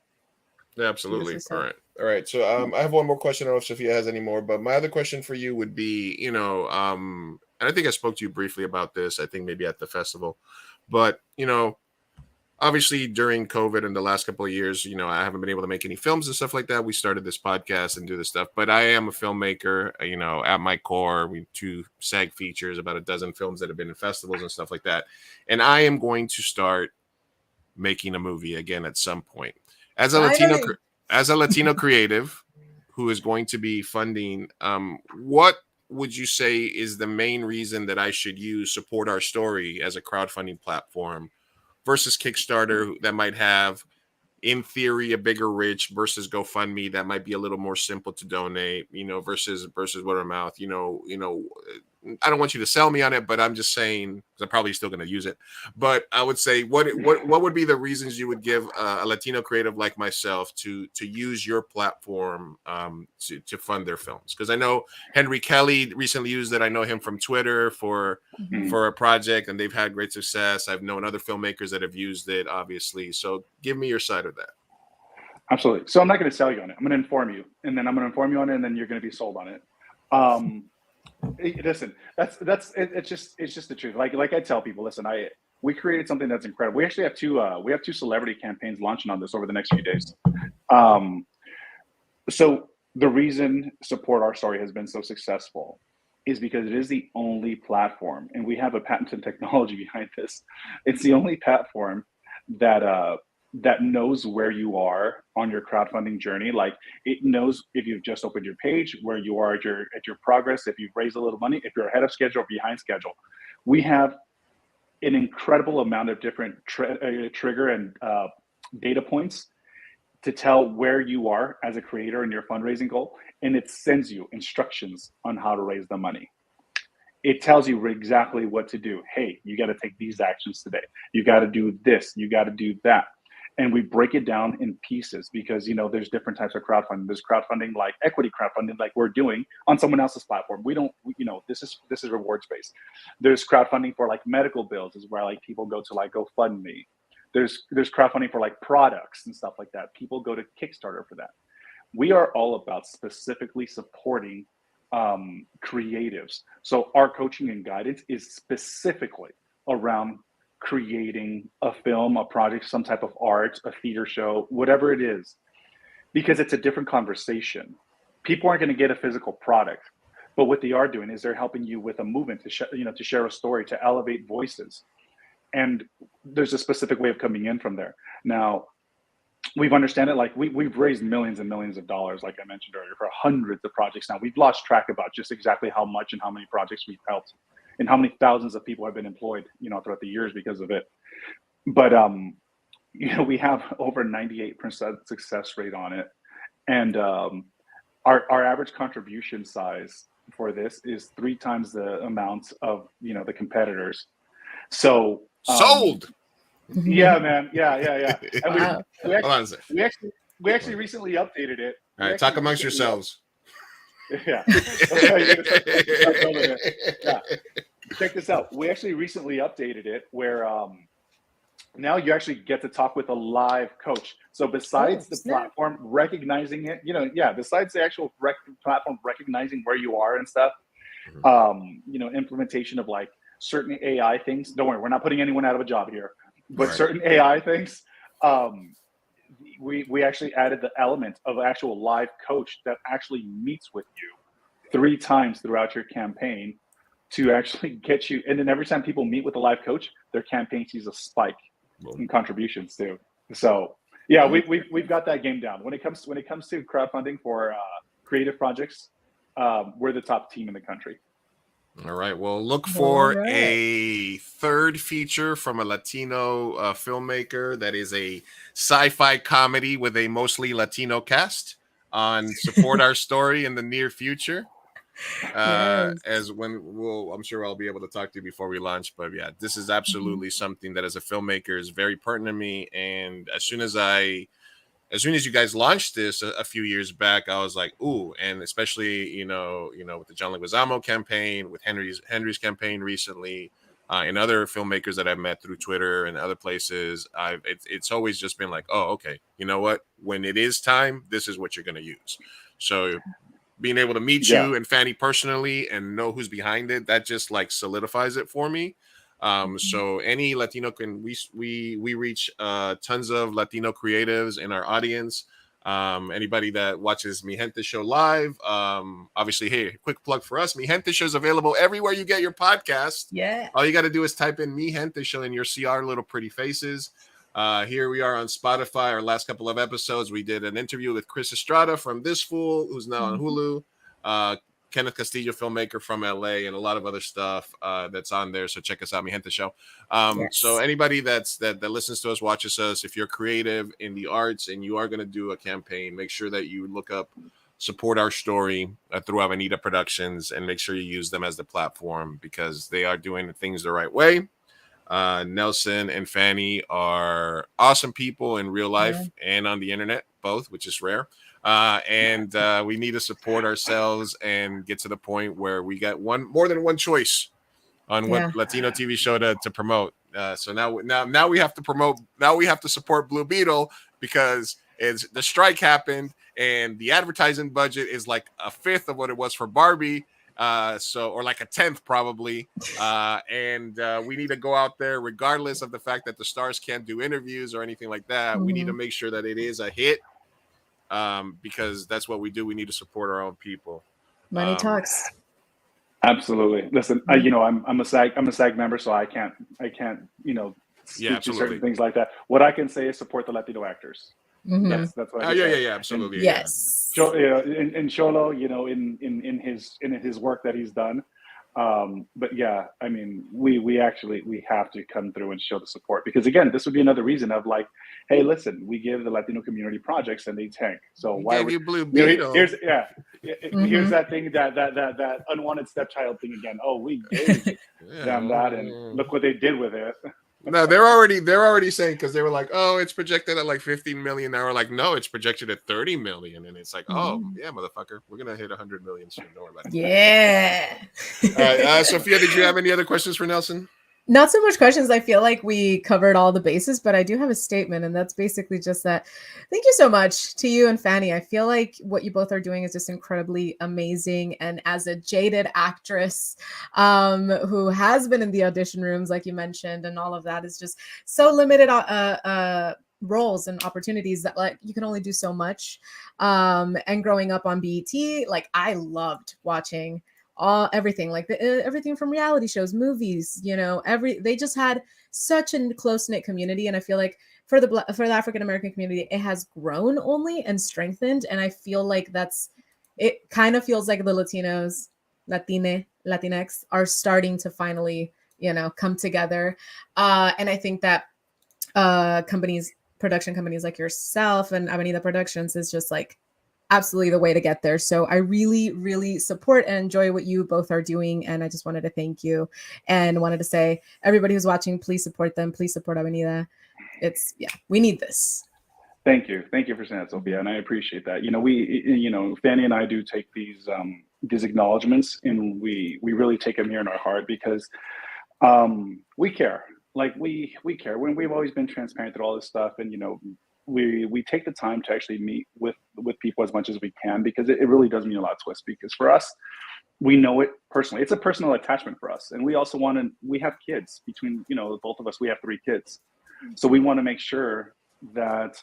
Yeah, absolutely. All right. So I have one more question. I don't know if Sophia has any more, but my other question for you would be, and I think I spoke to you briefly about this. I think maybe at the festival, but obviously during COVID and the last couple of years, I haven't been able to make any films and stuff like that. We started this podcast and do this stuff, but I am a filmmaker, at my core. We 2 SAG features, about a dozen films that have been in festivals and stuff like that. And I am going to start making a movie again at some point. As a Latino creative who is going to be funding, what would you say is the main reason that I should use Support Our Story as a crowdfunding platform versus Kickstarter that might have, in theory, a bigger reach, versus GoFundMe that might be a little more simple to donate, versus word of mouth, I don't want you to sell me on it, but I'm just saying, because I'm probably still going to use it. But I would say, what would be the reasons you would give a Latino creative like myself to use your platform to fund their films? Because I know Henry Kelly recently used it. I know him from Twitter for a project, and they've had great success. I've known other filmmakers that have used it, obviously. So give me your side of that.
Absolutely. So I'm not going to sell you on it. I'm going to inform you, and then I'm going to inform you on it, and then you're going to be sold on it. Listen, it's just the truth. Like I tell people, listen, we created something that's incredible. We actually have two celebrity campaigns launching on this over the next few days. So the reason Support Our Story has been so successful is because it is the only platform, and we have a patented technology behind this. It's the only platform that knows where you are on your crowdfunding journey. Like, it knows if you've just opened your page, where you are at your progress, if you've raised a little money, if you're ahead of schedule or behind schedule. We have an incredible amount of different trigger and data points to tell where you are as a creator in your fundraising goal, and it sends you instructions on how to raise the money. It tells you exactly what to do. Hey, you got to take these actions today. You got to do this. You got to do that. And we break it down in pieces because, there's different types of crowdfunding. There's crowdfunding like equity crowdfunding, like we're doing on someone else's platform. This is rewards based. There's crowdfunding for like medical bills, is where like people go to like GoFundMe. There's crowdfunding for like products and stuff like that. People go to Kickstarter for that. We are all about specifically supporting creatives. So our coaching and guidance is specifically around creating a film, a project, some type of art, a theater show, whatever it is, because it's a different conversation. People aren't going to get a physical product, but what they are doing is they're helping you with a movement to share a story, to elevate voices. And there's a specific way of coming in from there. Now, we've understood it. Like we've raised millions and millions of dollars, like I mentioned earlier, for hundreds of projects now. We've lost track about just exactly how much and how many projects we've helped, and how many thousands of people have been employed, throughout the years because of it. But, we have over 98% success rate on it. And our average contribution size for this is 3 times the amount of, the competitors. So
sold.
Yeah, man. Yeah. And
Wow.
we actually recently updated it.
All right, talk amongst yourselves.
Yeah. Check this out. We actually recently updated it where now you actually get to talk with a live coach. So besides the platform recognizing it, besides the actual platform recognizing where you are and stuff, implementation of like certain AI things. Don't worry, we're not putting anyone out of a job here, but certain AI things. We actually added the element of an actual live coach that actually meets with you 3 times throughout your campaign to actually get you. And then every time people meet with a live coach, their campaign sees a spike in contributions too. So yeah, we've got that game down. When it comes to crowdfunding for creative projects, we're the top team in the country.
All right. Well, look for a third feature from a Latino filmmaker that is a sci-fi comedy with a mostly Latino cast on Support Our Story in the near future. As when I'm sure I'll be able to talk to you before we launch, but yeah, this is absolutely something that as a filmmaker is very pertinent to me. And as soon as you guys launched this a few years back, I was like, ooh, and especially, you know, with the John Leguizamo campaign, with Henry's campaign recently, and other filmmakers that I've met through Twitter and other places, it's always just been like, oh, okay, you know what? When it is time, this is what you're going to use. So being able to meet you and Fanny personally and know who's behind it, that just like solidifies it for me. So any Latino we reach tons of Latino creatives in our audience. Anybody that watches Mi Gente Show live, obviously, hey, quick plug for us. Mi Gente Show is available everywhere you get your podcast.
Yeah.
All you got to do is type in Mi Gente Show and you'll see our little pretty faces. Here we are on Spotify. Our last couple of episodes, we did an interview with Chris Estrada from This Fool, who's now on Hulu. Kenneth Castillo, filmmaker from LA, and a lot of other stuff that's on there. So check us out, Mi Gente Show. So anybody that listens to us, watches us, if you're creative in the arts and you are going to do a campaign, make sure that you look up Support Our Story through Avenida Productions and make sure you use them as the platform because they are doing things the right way. Nelson and Fanny are awesome people in real life and on the internet, both, which is rare. And we need to support ourselves and get to the point where we got more than one choice on what Latino TV show to promote. So now we have to promote. Now we have to support Blue Beetle because the strike happened and the advertising budget is like a fifth of what it was for Barbie. Or like a 10th probably. And we need to go out there regardless of the fact that the stars can't do interviews or anything like that. We need to make sure that it is a hit. Because that's what we do. We need to support our own people.
Money talks.
Absolutely. Listen, I'm a SAG member, so I can't speak to certain things like that. What I can say is support the Latino actors. That's what I can say.
Absolutely.
Yes.
And Cholo, in his work that he's done. But yeah, I mean, we have to come through and show the support because again, this would be another reason of like, hey, listen, we give the Latino community projects and they tank. So why
gave you Blue Beetle?
Here's that thing that unwanted stepchild thing again. Oh, we gave them that, and look what they did with it.
No, they're already saying because they were like, oh, it's projected at like 15 million. Now we're like, no, it's projected at 30 million, and it's like, oh yeah, motherfucker, we're gonna hit 100 million soon. Don't worry about it.
Yeah.
All right, Sophia, did you have any other questions for Nelson?
Not so much questions. I feel like we covered all the bases, but I do have a statement, and that's basically just that. Thank you so much to you and Fanny. I feel like what you both are doing is just incredibly amazing. And as a jaded actress who has been in the audition rooms, like you mentioned, and all of that is just so limited roles and opportunities that like you can only do so much. And growing up on BET, like I loved watching everything like everything from reality shows, movies, they just had such a close-knit community. And I feel like for the African American community, it has grown only and strengthened. And I feel like it kind of feels like the Latinos, Latinx are starting to finally, come together. And I think that production companies like yourself and Avenida Productions is just like absolutely the way to get there. So I really, really support and enjoy what you both are doing. And I just wanted to thank you and wanted to say, everybody who's watching, please support them. Please support Avenida. We need this.
Thank you. Thank you for saying that, Sophia. And I appreciate that. Fanny and I do take these acknowledgements and we really take them here in our heart because we care. like we care. When we've always been transparent through all this stuff, and we take the time to actually meet with people as much as we can, because it really does mean a lot to us. Because for us, we know it personally. It's a personal attachment for us, and we also we have kids. Between both of us, we have 3 kids, so we want to make sure that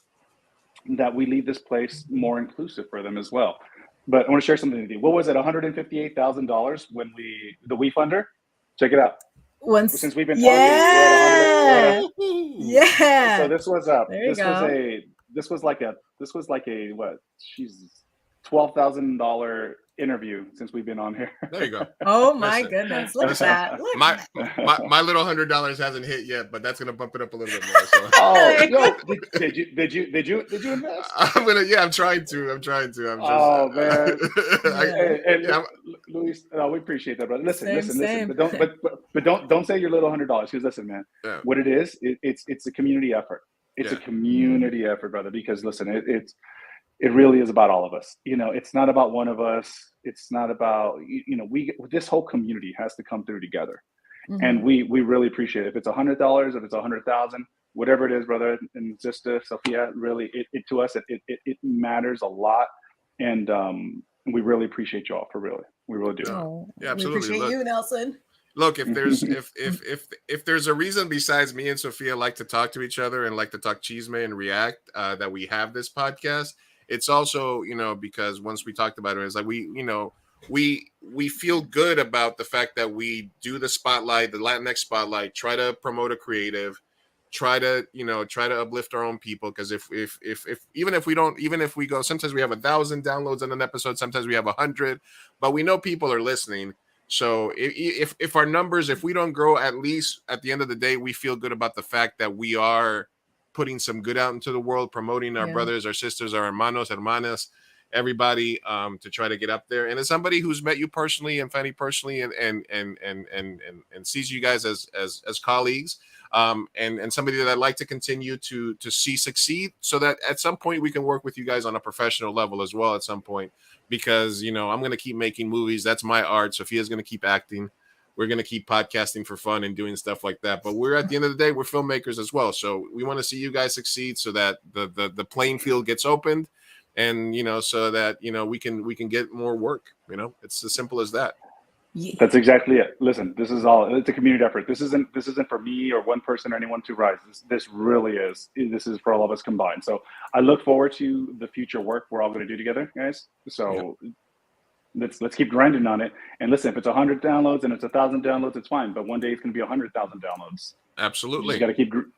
we leave this place more inclusive for them as well. But I want to share something with you. What was it? $158,000 when the WeFunder? Check it out. Since we've been talking, we're at 100.
Yeah.
So this was this was like a what? Jesus, $12,000 interview since we've been on here.
There you go.
Oh my goodness! Look at that. Look.
My little $100 hasn't hit yet, but that's gonna bump it up a little bit more. So.
Oh, yo, did you invest?
I'm trying to. I'm just.
Oh man. Luis, we appreciate that, brother. Listen. But don't say your little $100. Because listen, man, what it is, it's a community effort. It's a community effort, brother. Because listen, it really is about all of us. It's not about one of us. It's not about this whole community has to come through together, and we really appreciate it. If it's $100, if it's 100,000, whatever it is, brother and sister Sophia, really, it to us it matters a lot, and we really appreciate y'all for really. We really do.
Oh,
yeah, absolutely.
We appreciate you, Nelson.
Look, if there's if there's a reason besides me and Sophia like to talk to each other and like to talk chisme and react, that we have this podcast. It's also, because once we talked about it, it's like we feel good about the fact that we do the spotlight, the Latinx spotlight, try to promote a creative, try to uplift our own people. Because if even if we go, sometimes we have 1,000 downloads on an episode, sometimes we have 100, but we know people are listening. So if our numbers, if we don't grow, at least at the end of the day, we feel good about the fact that we are putting some good out into the world, promoting our brothers, our sisters, our hermanos, hermanas, everybody, to try to get up there. And as somebody who's met you personally and Fanny personally, and sees you guys as colleagues, and somebody that I'd like to continue to see succeed, so that at some point we can work with you guys on a professional level as well at some point, because I'm going to keep making movies. That's my art. Sophia's going to keep acting. We're going to keep podcasting for fun and doing stuff like that. But we're, at the end of the day, we're filmmakers as well. So we want to see you guys succeed, so that the playing field gets opened, and, so that, we can get more work. It's as simple as that.
Yeah.
That's exactly it. Listen, this is all, it's a community effort. This isn't for me or one person or anyone to rise. This really is. This is for all of us combined. So I look forward to the future work we're all going to do together, guys. So let's keep grinding on it. And listen, if it's 100 downloads and it's 1,000 downloads, it's fine. But one day it's going to be 100,000 downloads.
Absolutely.
You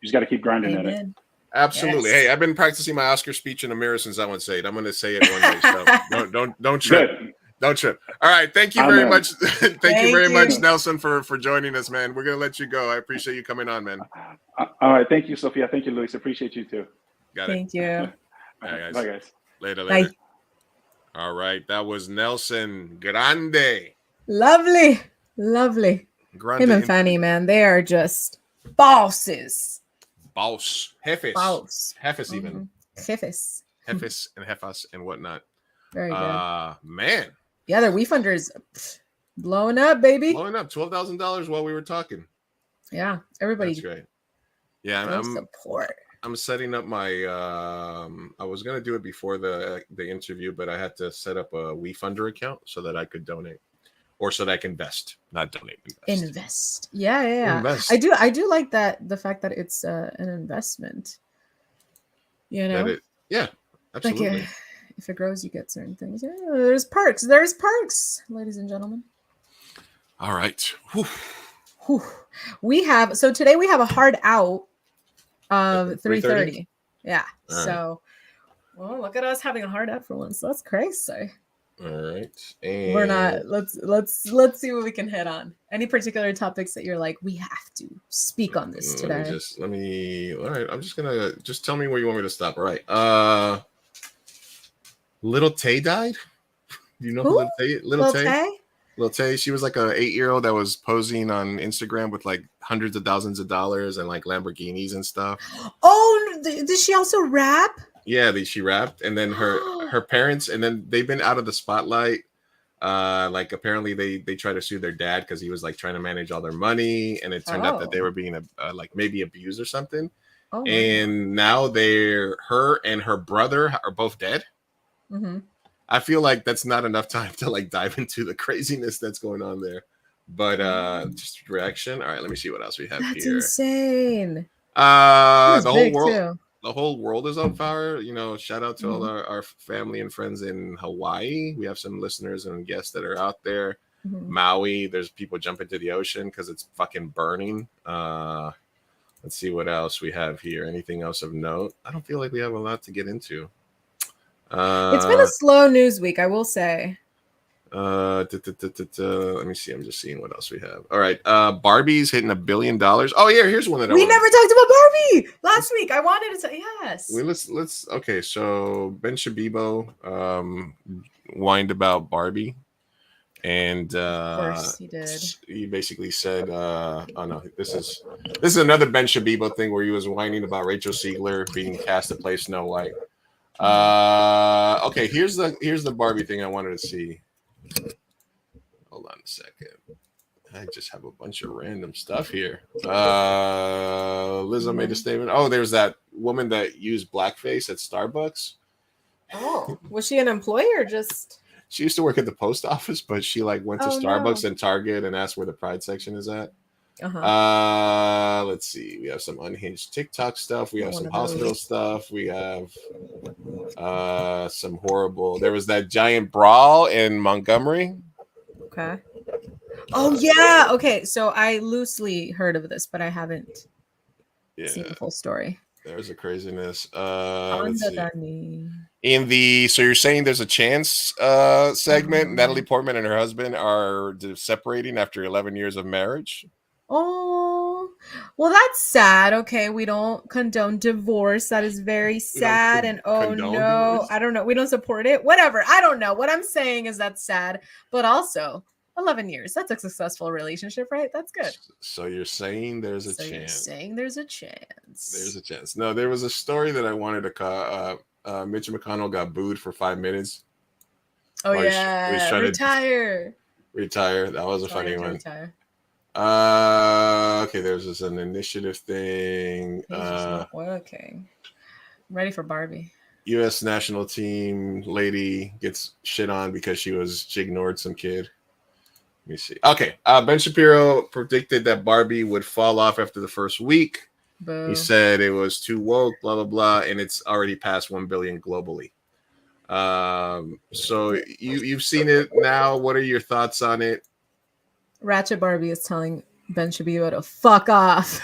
just got to keep grinding in it.
Absolutely. Yes. Hey, I've been practicing my Oscar speech in the mirror since I would say it. I'm going to say it one day. So don't trip.
Good.
Don't trip. All right. Thank you very much. Thank you very much, Nelson, for joining us, man. We're going to let you go. I appreciate you coming on, man.
All right. Thank you, Sophia. Thank you, Luis. Appreciate you too.
Got it.
Thank you.
All right, guys.
Bye, guys.
Later.
Bye.
All right. That was Nelson Grande.
Lovely.
Grande.
Him and Fanny, man, they are just bosses.
Boss. Jefes.
Boss.
Jefes even.
Jefes.
Jefes and jefas and whatnot.
Very good.
Man.
Yeah, their WeFunders blowing up, baby.
Blowing up. $12,000 while we were talking.
Yeah, everybody.
That's great. Yeah,
support.
I'm setting up my. I was gonna do it before the interview, but I had to set up a WeFunder account so that I could donate, or so that I can invest, not donate.
Invest. Yeah.
Invest.
I do like that, the fact that it's an investment. Yeah,
absolutely.
Like, if it grows, you get certain things. Yeah, there's perks, ladies and gentlemen.
All right.
Whew. Today we have a hard out of 3:30. Yeah.
All
so, well, look at us having a hard out for once. That's crazy.
All right. And
We're not. Let's see what we can hit on. Any particular topics that you're like, we have to speak on this today?
All right. I'm just gonna tell me where you want me to stop. All right. Little Tay died. Do you know who Little Tay? Little Tay. She was like a 8-year-old that was posing on Instagram with like hundreds of thousands of dollars and like Lamborghinis and stuff.
Oh, did she also rap?
Yeah, she rapped, and then her parents, and then they've been out of the spotlight Like apparently they tried to sue their dad because he was like trying to manage all their money, and it turned out that they were being like maybe abused or something.
Oh,
and now her and her brother are both dead.
Mm-hmm.
I feel like that's not enough time to like dive into the craziness that's going on there. But just reaction. All right, let me see what else we have
That's
here.
insane.
The whole
big,
world
too.
the whole world is on fire. You know, shout out to all
Mhm.
our family and friends in Hawaii. We have some listeners and guests that are out there.
Mhm.
Maui, there's people jumping to the ocean because it's fucking burning. Let's see what else we have here. Anything else of note? I don't feel like we have a lot to get into.
It's been a slow news week, I will say.
Let me see. I'm just seeing what else we have. All right. Barbie's hitting $1 billion. Oh yeah, here's one that
We never talked about Barbie last week. I wanted to say yes.
Let's okay. So Ben Shabibo whined about Barbie, and
Of course he did.
he basically said, "Oh no, this is another Ben Shabibo thing where he was whining about Rachel Ziegler being cast to play Snow White." Okay, here's the Barbie thing I wanted to see. Hold on a second. I just have a bunch of random stuff here. Lizzo made a statement. Oh, there's that woman that used blackface at Starbucks.
Oh, was she an employee or just?
She used to work at the post office, but she like went to Starbucks and Target and asked where the Pride section is at. Let's see. We have some unhinged TikTok stuff. We have some hospital stuff. We have some horrible. There was that giant brawl in Montgomery.
Okay. Oh yeah. Okay. So I loosely heard of this, but I haven't seen the full story.
There's a craziness. Let's see.
Danny.
So you're saying there's a chance segment. Natalie Portman and her husband are separating after 11 years of marriage.
Oh, well, that's sad. Okay, we don't condone divorce. That is very sad. And oh no, divorce? I don't know. We don't support it. Whatever. I don't know. What I'm saying is that's sad, but also 11 years. That's a successful relationship, right? That's good.
So you're saying there's a chance.
You're saying there's a chance.
There's a chance. No, there was a story that I wanted to call. Mitch McConnell got booed for 5 minutes.
Oh yeah, he's trying
to retire. That was a funny one.
Retire.
Okay, there's this an initiative thing.
Not working. I'm ready for Barbie.
U.S. national team lady gets shit on because she ignored some kid. Let me see. Okay, Ben Shapiro predicted that Barbie would fall off after the first week.
Boo.
He said it was too woke, blah blah blah, and it's already past 1 billion globally. So you've seen it now. What are your thoughts on it?
Ratchet Barbie is telling Ben Shapiro to fuck off.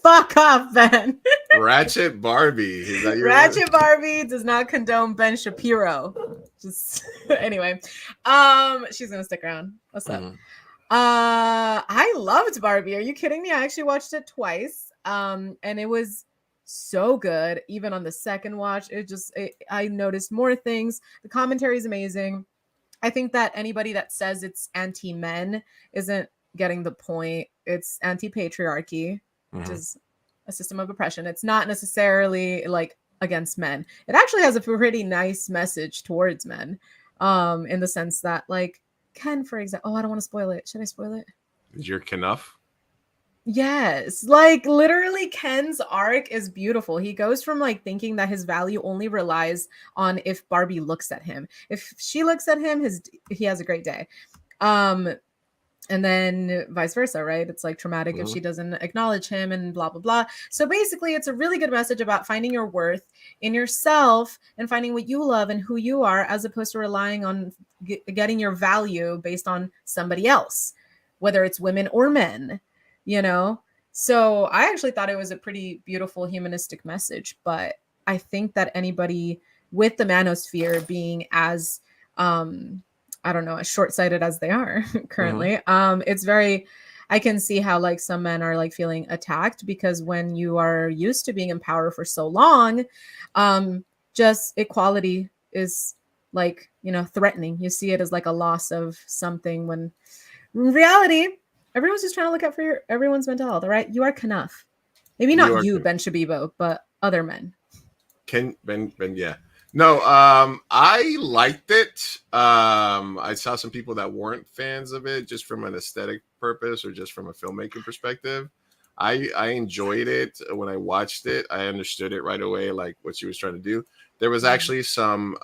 Fuck off, Ben.
Ratchet Barbie. Is that your
Ratchet Barbie does not condone Ben Shapiro. Just anyway. She's gonna stick around. What's up? I loved Barbie. Are you kidding me? I actually watched it twice. And it was so good. Even on the second watch, I noticed more things. The commentary is amazing. I think that anybody that says it's anti-men isn't getting the point. It's anti-patriarchy, which is a system of oppression. It's not necessarily like against men. It actually has a pretty nice message towards men, in the sense that like Ken, for example. Oh, I don't want to spoil it. Should I spoil it?
Is your Knuff?
Yes, like literally Ken's arc is beautiful. He goes from like thinking that his value only relies on if Barbie looks at him. If she looks at him, he has a great day. And then vice versa, right? It's like traumatic if she doesn't acknowledge him and blah, blah, blah. So basically it's a really good message about finding your worth in yourself and finding what you love and who you are, as opposed to relying on getting your value based on somebody else, whether it's women or men. You know, so I actually thought it was a pretty beautiful humanistic message, but I think that anybody with the manosphere being as, I don't know, as short-sighted as they are currently, it's very, I can see how like some men are like feeling attacked, because when you are used to being in power for so long, just equality is like, you know, threatening. You see it as like a loss of something, when in reality, everyone's just trying to look out for everyone's mental health, all right? You are Knuff. Maybe not you, Ben Shabibo, but other men.
Ben, yeah. No, I liked it. I saw some people that weren't fans of it just from an aesthetic purpose or just from a filmmaking perspective. I enjoyed it when I watched it. I understood it right away, like what she was trying to do. There was actually some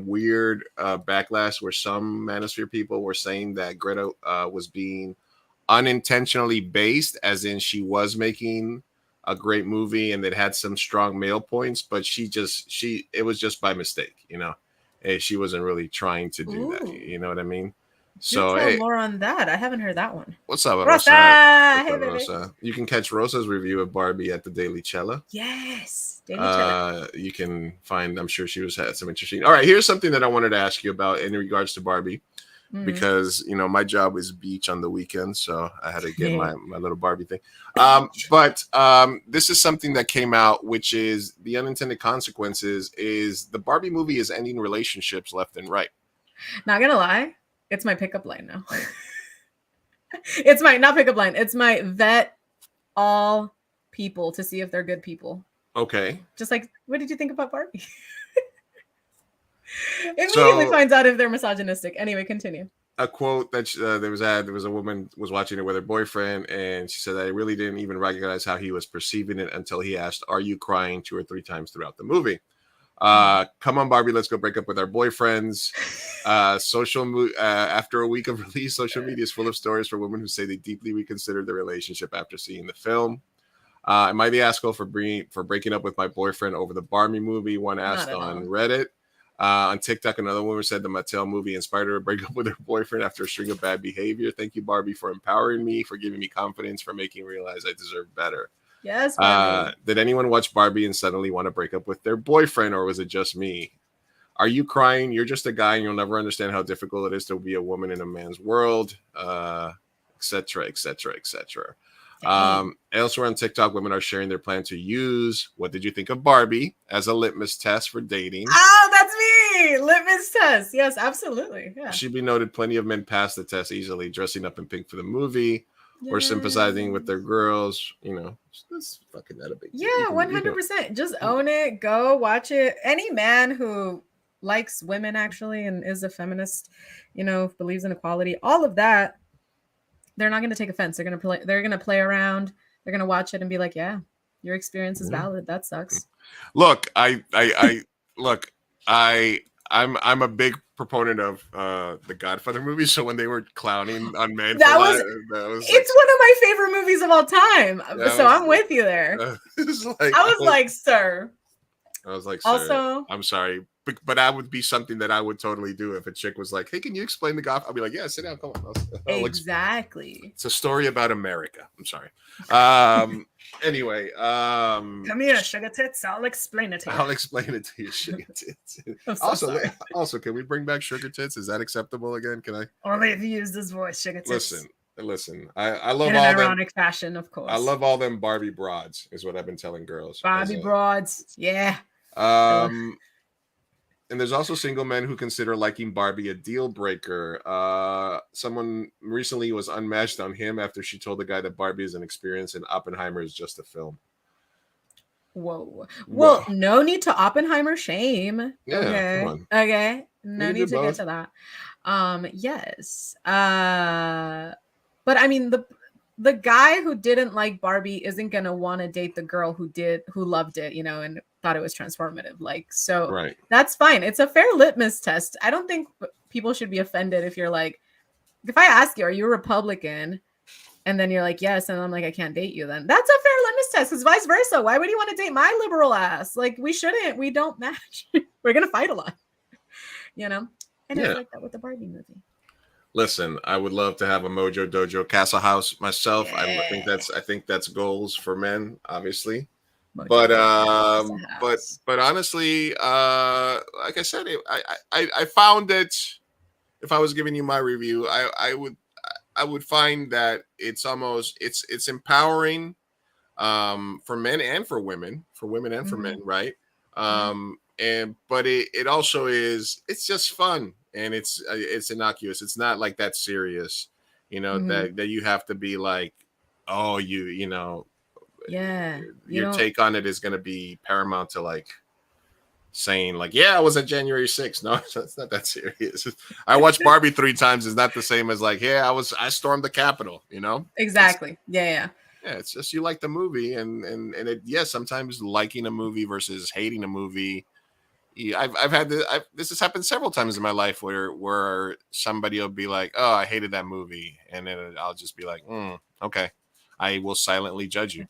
weird backlash where some manosphere people were saying that Greta was being unintentionally based, as in she was making a great movie and it had some strong male points, but she it was just by mistake, you know. She wasn't really trying to do that.
Ooh.
You know what I mean?
Do
So
tell
hey,
more on that. I haven't heard that one.
what's up,
Rosa,
Rosa? What's
hey
up,
baby.
Rosa? You can catch Rosa's review of Barbie at the Daily Cella.
Yes, Daily Cella.
You can find. I'm sure she had some interesting. All right, here's something that I wanted to ask you about in regards to Barbie. Because you know my job is beach on the weekend, so I had to get my little Barbie thing. But this is something that came out, which is the unintended consequences. Is the Barbie movie is ending relationships left and right.
Not gonna lie, it's my pickup line now. It's my not pickup line. It's my vet all people to see if they're good people.
Okay.
Just like, what did you think about Barbie? Immediately finds out if they're misogynistic. Anyway, continue.
A quote that there was a woman was watching it with her boyfriend, and she said, I really didn't even recognize how he was perceiving it until he asked, "Are you crying?" 2 or 3 times throughout the movie. Come on, Barbie, let's go break up with our boyfriends. After a week of release, social media is full of stories for women who say they deeply reconsidered their relationship after seeing the film. Am I the asshole for breaking up with my boyfriend over the Barbie movie? One asked on Reddit. On TikTok, another woman said the Mattel movie inspired her to break up with her boyfriend after a string of bad behavior. Thank you, Barbie, for empowering me, for giving me confidence, for making me realize I deserve better.
Yes, Barbie.
Did anyone watch Barbie and suddenly want to break up with their boyfriend, or was it just me? Are you crying? You're just a guy, and you'll never understand how difficult it is to be a woman in a man's world, etc., etc., etc. Elsewhere on TikTok, women are sharing their plan to use "What did you think of Barbie?" as a litmus test for dating.
Oh, that's me! Litmus test. Yes, absolutely. Yeah.
Should be noted, plenty of men pass the test easily, dressing up in pink for the movie or sympathizing with their girls. You know, just fucking that a big deal.
Yeah, 100%. Just own it. Go watch it. Any man who likes women actually and is a feminist, you know, believes in equality, all of that, they're not going to take offense. They're going to play around. They're going to watch it and be like, yeah, your experience is valid. That sucks.
Look, I'm a big proponent of the Godfather movie. So when they were clowning on men,
that was it's one of my favorite movies of all time. So I'm with you there. I was like, sir.
Also, I'm sorry, but that would be something that I would totally do if a chick was like, "Hey, can you explain the Godfather?" I'll be like, "Yeah, sit down, come on."
Exactly.
It's a story about America. I'm sorry. Anyway,
come here, sugar tits. I'll explain it to you.
I'll explain it to you, sugar tits. Also, can we bring back sugar tits? Is that acceptable again? Can I?
Only if you use this voice, sugar tits.
Listen. I love
in
all
an ironic fashion, of course.
I love all them Barbie broads. Is what I've been telling girls.
Barbie broads, yeah.
And there's also single men who consider liking Barbie a deal breaker. Someone recently was unmatched on him after she told the guy that Barbie is an experience and Oppenheimer is just a film.
Whoa. Well, no need to Oppenheimer shame.
Yeah,
okay.
Come on.
Okay. No need to get to that. Yes. But I mean, the guy who didn't like Barbie isn't gonna want to date the girl who loved it, you know, and thought it was transformative. Like, so
right.
That's fine. It's a fair litmus test. I don't think people should be offended if you're like, if I ask you, are you a Republican? And then you're like, yes, and I'm like, I can't date you. Then that's a fair litmus test. Because vice versa. Why would you want to date my liberal ass? Like, we shouldn't. We don't match. We're gonna fight a lot, you know. And it's like that with the Barbie movie.
Listen, I would love to have a Mojo Dojo Castle House myself. Yeah. I think that's goals for men, obviously. But honestly, like I said, I found that if I was giving you my review, I would find that it's empowering for men and for women, and for men, right? But it also is, it's just fun. And it's innocuous. It's not like that serious, you know, that you have to be like, oh, you know,
yeah,
your take on it is going to be paramount to like saying like, yeah, I was at January 6th. No, it's not that serious. I watched Barbie 3 times is not the same as like, yeah, I stormed the Capitol, you know?
Exactly. Yeah.
Yeah, it's just you like the movie, and it, yeah, sometimes liking a movie versus hating a movie. Yeah, I've had this. This has happened several times in my life where somebody will be like, "Oh, I hated that movie," and then I'll just be like, "Okay, I will silently judge you."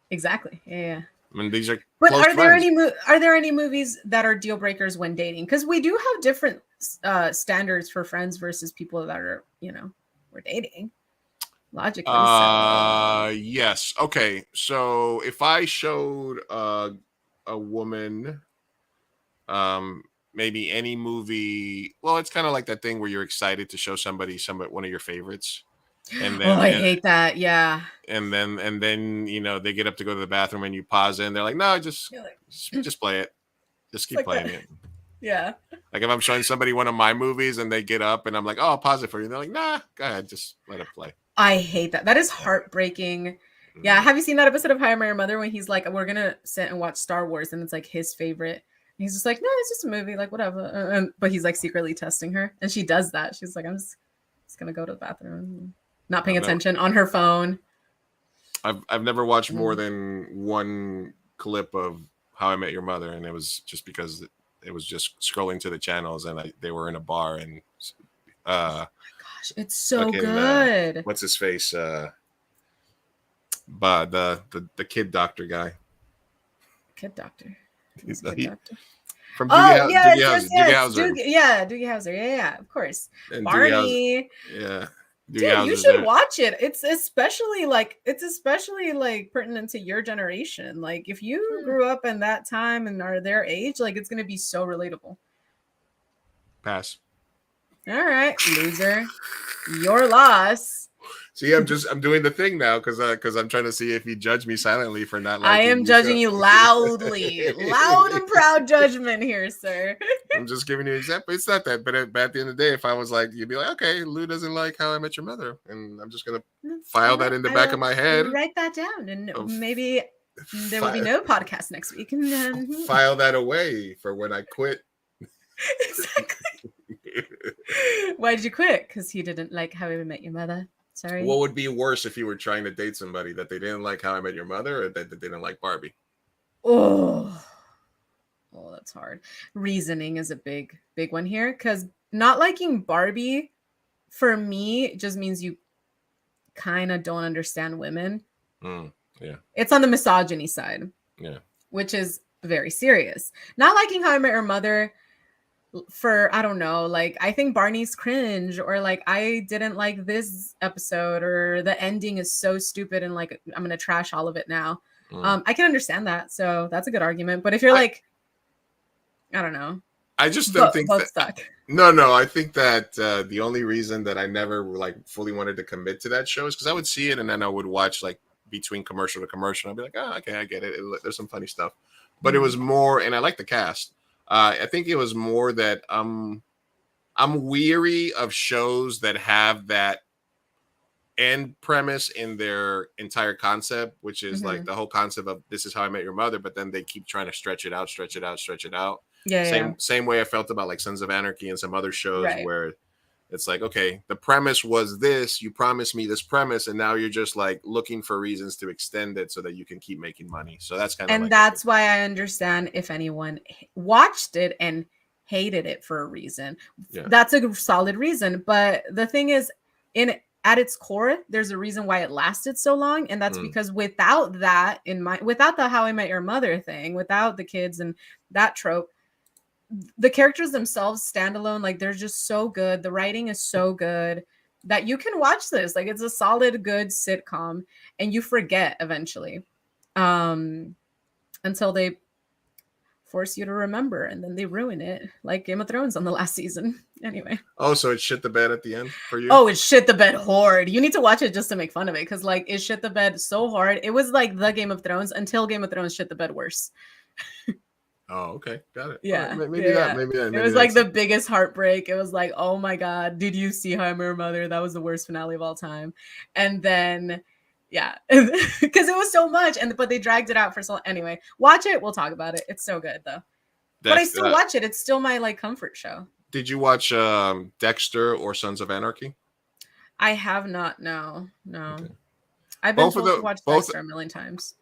Exactly. Yeah.
I mean, these are
But
close
are there
friends.
any movies that are deal breakers when dating? Because we do have different standards for friends versus people that are, we're dating logically. So
Yes. Okay. So if I showed a woman maybe any movie, well, it's kind of like that thing where you're excited to show somebody one of your favorites, and
oh,
then
I hate that. Yeah.
and then they get up to go to the bathroom and you pause it and they're like, no,
You're like,
just play it, just keep
like
playing
that.
it.
Yeah.
Like if I'm showing somebody one of my movies and they get up and I'm like, oh, I'll pause it for you, they're like, nah, go ahead, just let it play.
I hate that. That is heartbreaking. Yeah. Have you seen that episode of How I Met Your Mother when he's like, we're gonna sit and watch Star Wars, and it's like his favorite? And he's just like, no, it's just a movie, like whatever. But he's like secretly testing her, and she does that. She's like, I'm just gonna go to the bathroom, not paying attention on her phone.
I've never watched more than one clip of How I Met Your Mother, and it was just because it was just scrolling to the channels, and they were in a bar, and
gosh, it's so good.
What's his face? But the kid doctor guy.
Kid doctor.
From
Doogie
Howser.
Doogie Howser. Yeah, of course.
And
Barney.
Yeah.
Dude, you should watch it. It's especially like pertinent to your generation. Like if you grew up in that time and are their age, like it's gonna be so relatable.
Pass.
All right, loser. Your loss.
See, I'm doing the thing now because I'm trying to see if you judge me silently for not liking.
I am judging you loudly, loud and proud judgment here, sir.
I'm just giving you an example. It's not that, but at the end of the day, if I was like, you'd be like, okay, Lou doesn't like How I Met Your Mother, and I'm just gonna file that in the back of my head.
Write that down, and maybe there will be no podcast next week. And then
file that away for when I quit.
Exactly. Why did you quit? Because he didn't like How I Met Your Mother. Sorry.
What would be worse if you were trying to date somebody that they didn't like How I Met Your Mother, or that they didn't like Barbie?
Oh, that's hard. Reasoning is a big one here, because not liking Barbie for me just means you kind of don't understand women.
Yeah.
It's on the misogyny side.
Yeah.
Which is very serious. Not liking How I Met Your Mother for, I don't know, like I think Barney's cringe, or like I didn't like this episode, or the ending is so stupid and like I'm gonna trash all of it now. I can understand that, so that's a good argument. But if you're like, I don't know,
I just don't think
both suck.
No, I think that the only reason that I never like fully wanted to commit to that show is because I would see it and then I would watch like between commercial to commercial. I'd be like, oh, okay, I get it. There's some funny stuff, but it was more, and I like the cast. I think it was more that I'm weary of shows that have that end premise in their entire concept, which is like the whole concept of this is How I Met Your Mother, but then they keep trying to stretch it out. Same way I felt about like Sons of Anarchy and some other shows where it's like, okay, the premise was this, you promised me this premise, and now you're just like looking for reasons to extend it so that you can keep making money. So that's kind of,
and
like,
that's why I understand if anyone watched it and hated it for a reason. Yeah. That's a solid reason. But the thing is, at its core, there's a reason why it lasted so long, and that's because without that without the How I Met Your Mother thing, without the kids and that trope, the characters themselves stand alone. Like they're just so good. The writing is so good that you can watch this. Like it's a solid, good sitcom, and you forget eventually, until they force you to remember, and then they ruin it, like Game of Thrones on the last season. Anyway.
Oh, so it shit the bed at the end for you?
Oh, it shit the bed hard. You need to watch it just to make fun of it, because like it shit the bed so hard. It was like the Game of Thrones until Game of Thrones shit the bed worse.
Oh, okay, got it.
Yeah,
right. Maybe that.
It was like the biggest heartbreak. It was like, oh my god, did you see How I Met Your Mother? That was the worst finale of all time. And then, yeah, because it was so much, but they dragged it out for so long. Anyway, watch it. We'll talk about it. It's so good though. But I still watch it. It's still my like comfort show.
Did you watch Dexter or Sons of Anarchy?
I have not. No.
Okay.
I've been told to watch Dexter a million times.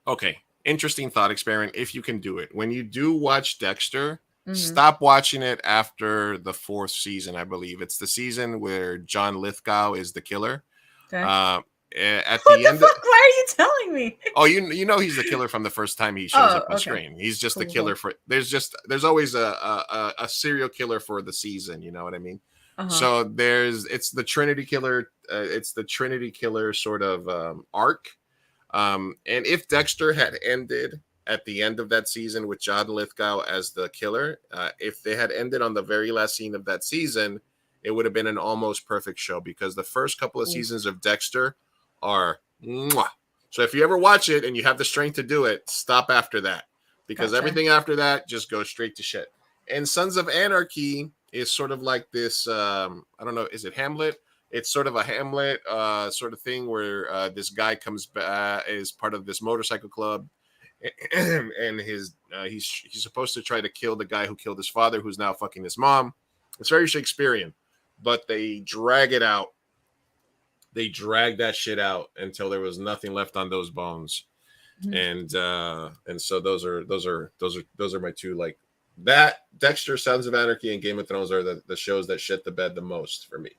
Okay. Interesting thought experiment. If you can do it, when you do watch Dexter, stop watching it after the 4th season. I believe it's the season where John Lithgow is the killer.
Okay.
At
what
the end,
fuck? Why are you telling me?
Oh, you know he's the killer from the first time he shows up on screen. He's just the killer for. There's always a serial killer for the season. You know what I mean? So it's the Trinity killer. It's the Trinity killer sort of arc. And if Dexter had ended at the end of that season with John Lithgow as the killer, if they had ended on the very last scene of that season, it would have been an almost perfect show, because the first couple of seasons of Dexter are mwah. So if you ever watch it and you have the strength to do it, stop after that, because everything after that just goes straight to shit. And Sons of Anarchy is sort of like this, I don't know, is it Hamlet? It's sort of a Hamlet sort of thing where this guy comes back, is part of this motorcycle club, and he's supposed to try to kill the guy who killed his father, who's now fucking his mom. It's very Shakespearean, but they drag it out. They drag that shit out until there was nothing left on those bones, and so those are my two, like, that Dexter, Sons of Anarchy, and Game of Thrones are the shows that shit the bed the most for me.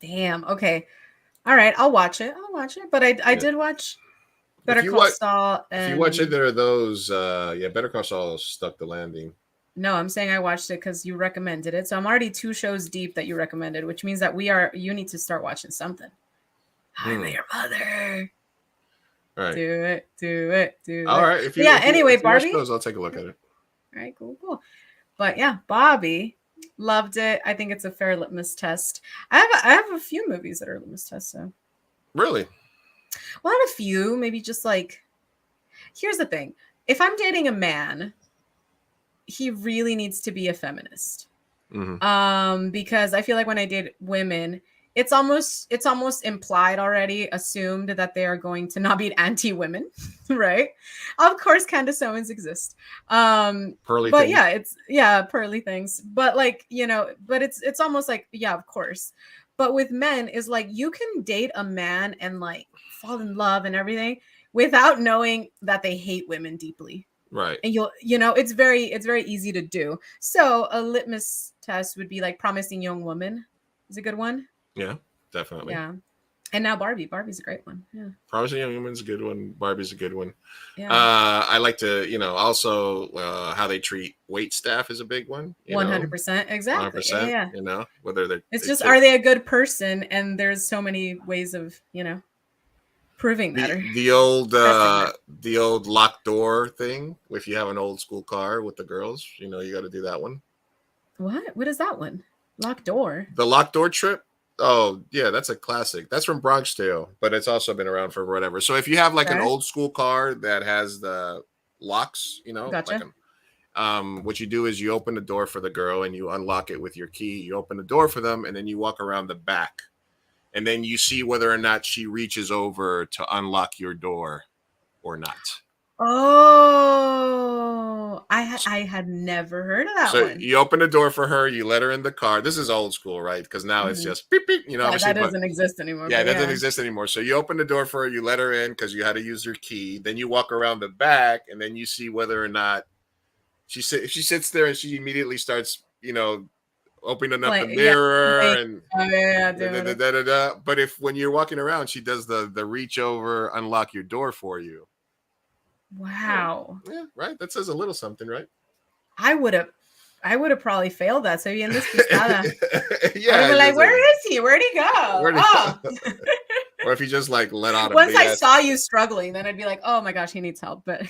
Damn. Okay. All right. I'll watch it. But I did watch Better Call Saul.
If you watch either of those, Better Call Saul stuck the landing.
No, I'm saying I watched it because you recommended it. So I'm already 2 shows deep that you recommended, which means that you need to start watching something. How I Met Your Mother.
All right.
Do it.
All right. If you
Barbie.
Those, I'll take a look at it.
All right, cool. But yeah, Bobby, loved it. I think it's a fair litmus test. I have a few movies that are litmus tests. So
really,
well, not a few. Maybe just like. Here's the thing: if I'm dating a man, he really needs to be a feminist. Because I feel like when I date women, it's almost implied already, assumed that they are going to not be anti-women, right? Of course, Candace Owens exists.
Pearly
but
things.
Pearly things. But like, but it's almost like, yeah, of course. But with men is like, you can date a man and like fall in love and everything without knowing that they hate women deeply.
Right.
And it's very easy to do. So a litmus test would be like Promising Young Woman is a good one.
Yeah, definitely.
Yeah. And now Barbie's a great one. Yeah.
Promising Young Woman's a good one. Barbie's a good one.
Yeah.
I like to, also how they treat wait staff is a big one.
100%. Exactly.
100%.
Yeah.
Whether they're.
It's just, are they a good person? And there's so many ways of, proving that.
The old locked door thing. If you have an old school car with the girls, you got to do that one.
What is that one? Locked door.
The locked door trip. Oh yeah, that's a classic. That's from Bronx Tale, but it's also been around for whatever. So if you have like an old school car that has the locks,
gotcha.
What you do is you open the door for the girl and you unlock it with your key. You open the door for them and then you walk around the back, and then you see whether or not she reaches over to unlock your door or not.
Oh, I had never heard of that one.
So you open the door for her, you let her in the car. This is old school, right? Because now it's just beep, beep,
that doesn't exist anymore.
Yeah, that doesn't exist anymore. So you open the door for her, you let her in because you had to use your key. Then you walk around the back, and then you see whether or not she sits there and she immediately starts, opening up the mirror But if when you're walking around, she does the reach over, unlock your door for you.
Wow.
Yeah, right. That says a little something, right?
I would have probably failed that. So en this pistada.
Yeah.
I'd be like, where is he? Where'd he go?
Or if you just like let out.
Once I saw you struggling, then I'd be like, oh my gosh, he needs help. But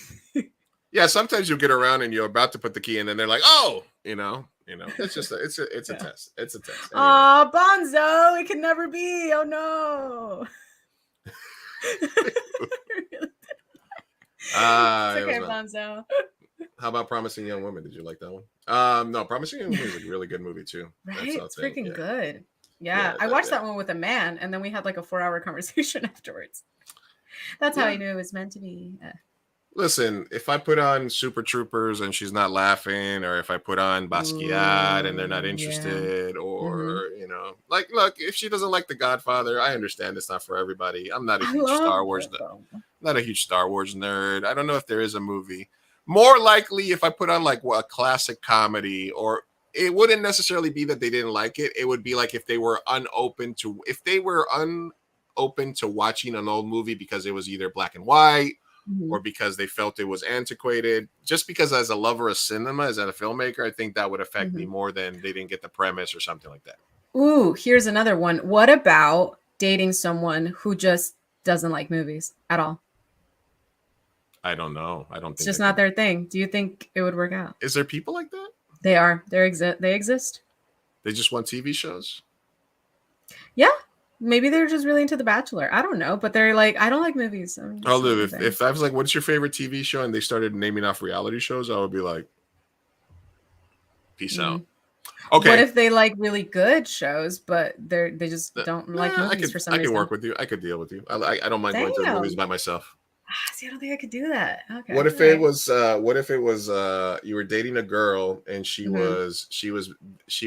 yeah, sometimes you get around and you're about to put the key in, and they're like, oh, it's just it's a test. It's a test. Anyway.
Oh, Bonzo, it can never be. Oh no. It's okay, Bonzo.
How about Promising Young Woman? Did you like that one? No, Promising Young Woman is a really good movie too.
Right, it's freaking good. Yeah, I watched that one with a man, and then we had like a 4-hour conversation afterwards. That's how I knew it was meant to be.
Listen, if I put on Super Troopers and she's not laughing, or if I put on Basquiat and they're not
Ooh, yeah.
interested,
Mhm.
or like, look, if she doesn't like The Godfather, I understand it's not for everybody. I'm not a
I
huge
love
Star Wars,
it though.
not a huge Star Wars nerd. I don't know if there is a movie. More likely, if I put on like a classic comedy, or it wouldn't necessarily be that they didn't like it. It would be like if they were unopen to watching an old movie because it was either black and white
Mhm.
or because they felt it was antiquated. Just because as a lover of cinema, as a filmmaker, I think that would affect me
Mhm.
more than they didn't get the premise or something like that.
Ooh, here's another one. What about dating someone who just doesn't like movies at all?
I don't know. I don't
It's
think
just
I
not
could.
their thing. Do you think it would work out?
Is there people like that?
They are. They exist.
They just want TV shows?
Yeah. Maybe they're just really into The Bachelor. I don't know, but they're like, I don't like movies. So
Oh,
it's not my
Lou,
thing.
if I was like, what's your favorite TV show? And they started naming off reality shows, I would be like, peace out. Okay.
What if they like really good shows, but they just don't like
Nah,
movies for some
I
reason?
can work with you. I could deal with you. I don't mind going to the movies
Damn.
by myself.
See, I don't think I could do that. Okay.
What if
all
it
right.
was you were dating a girl and she
Mhm.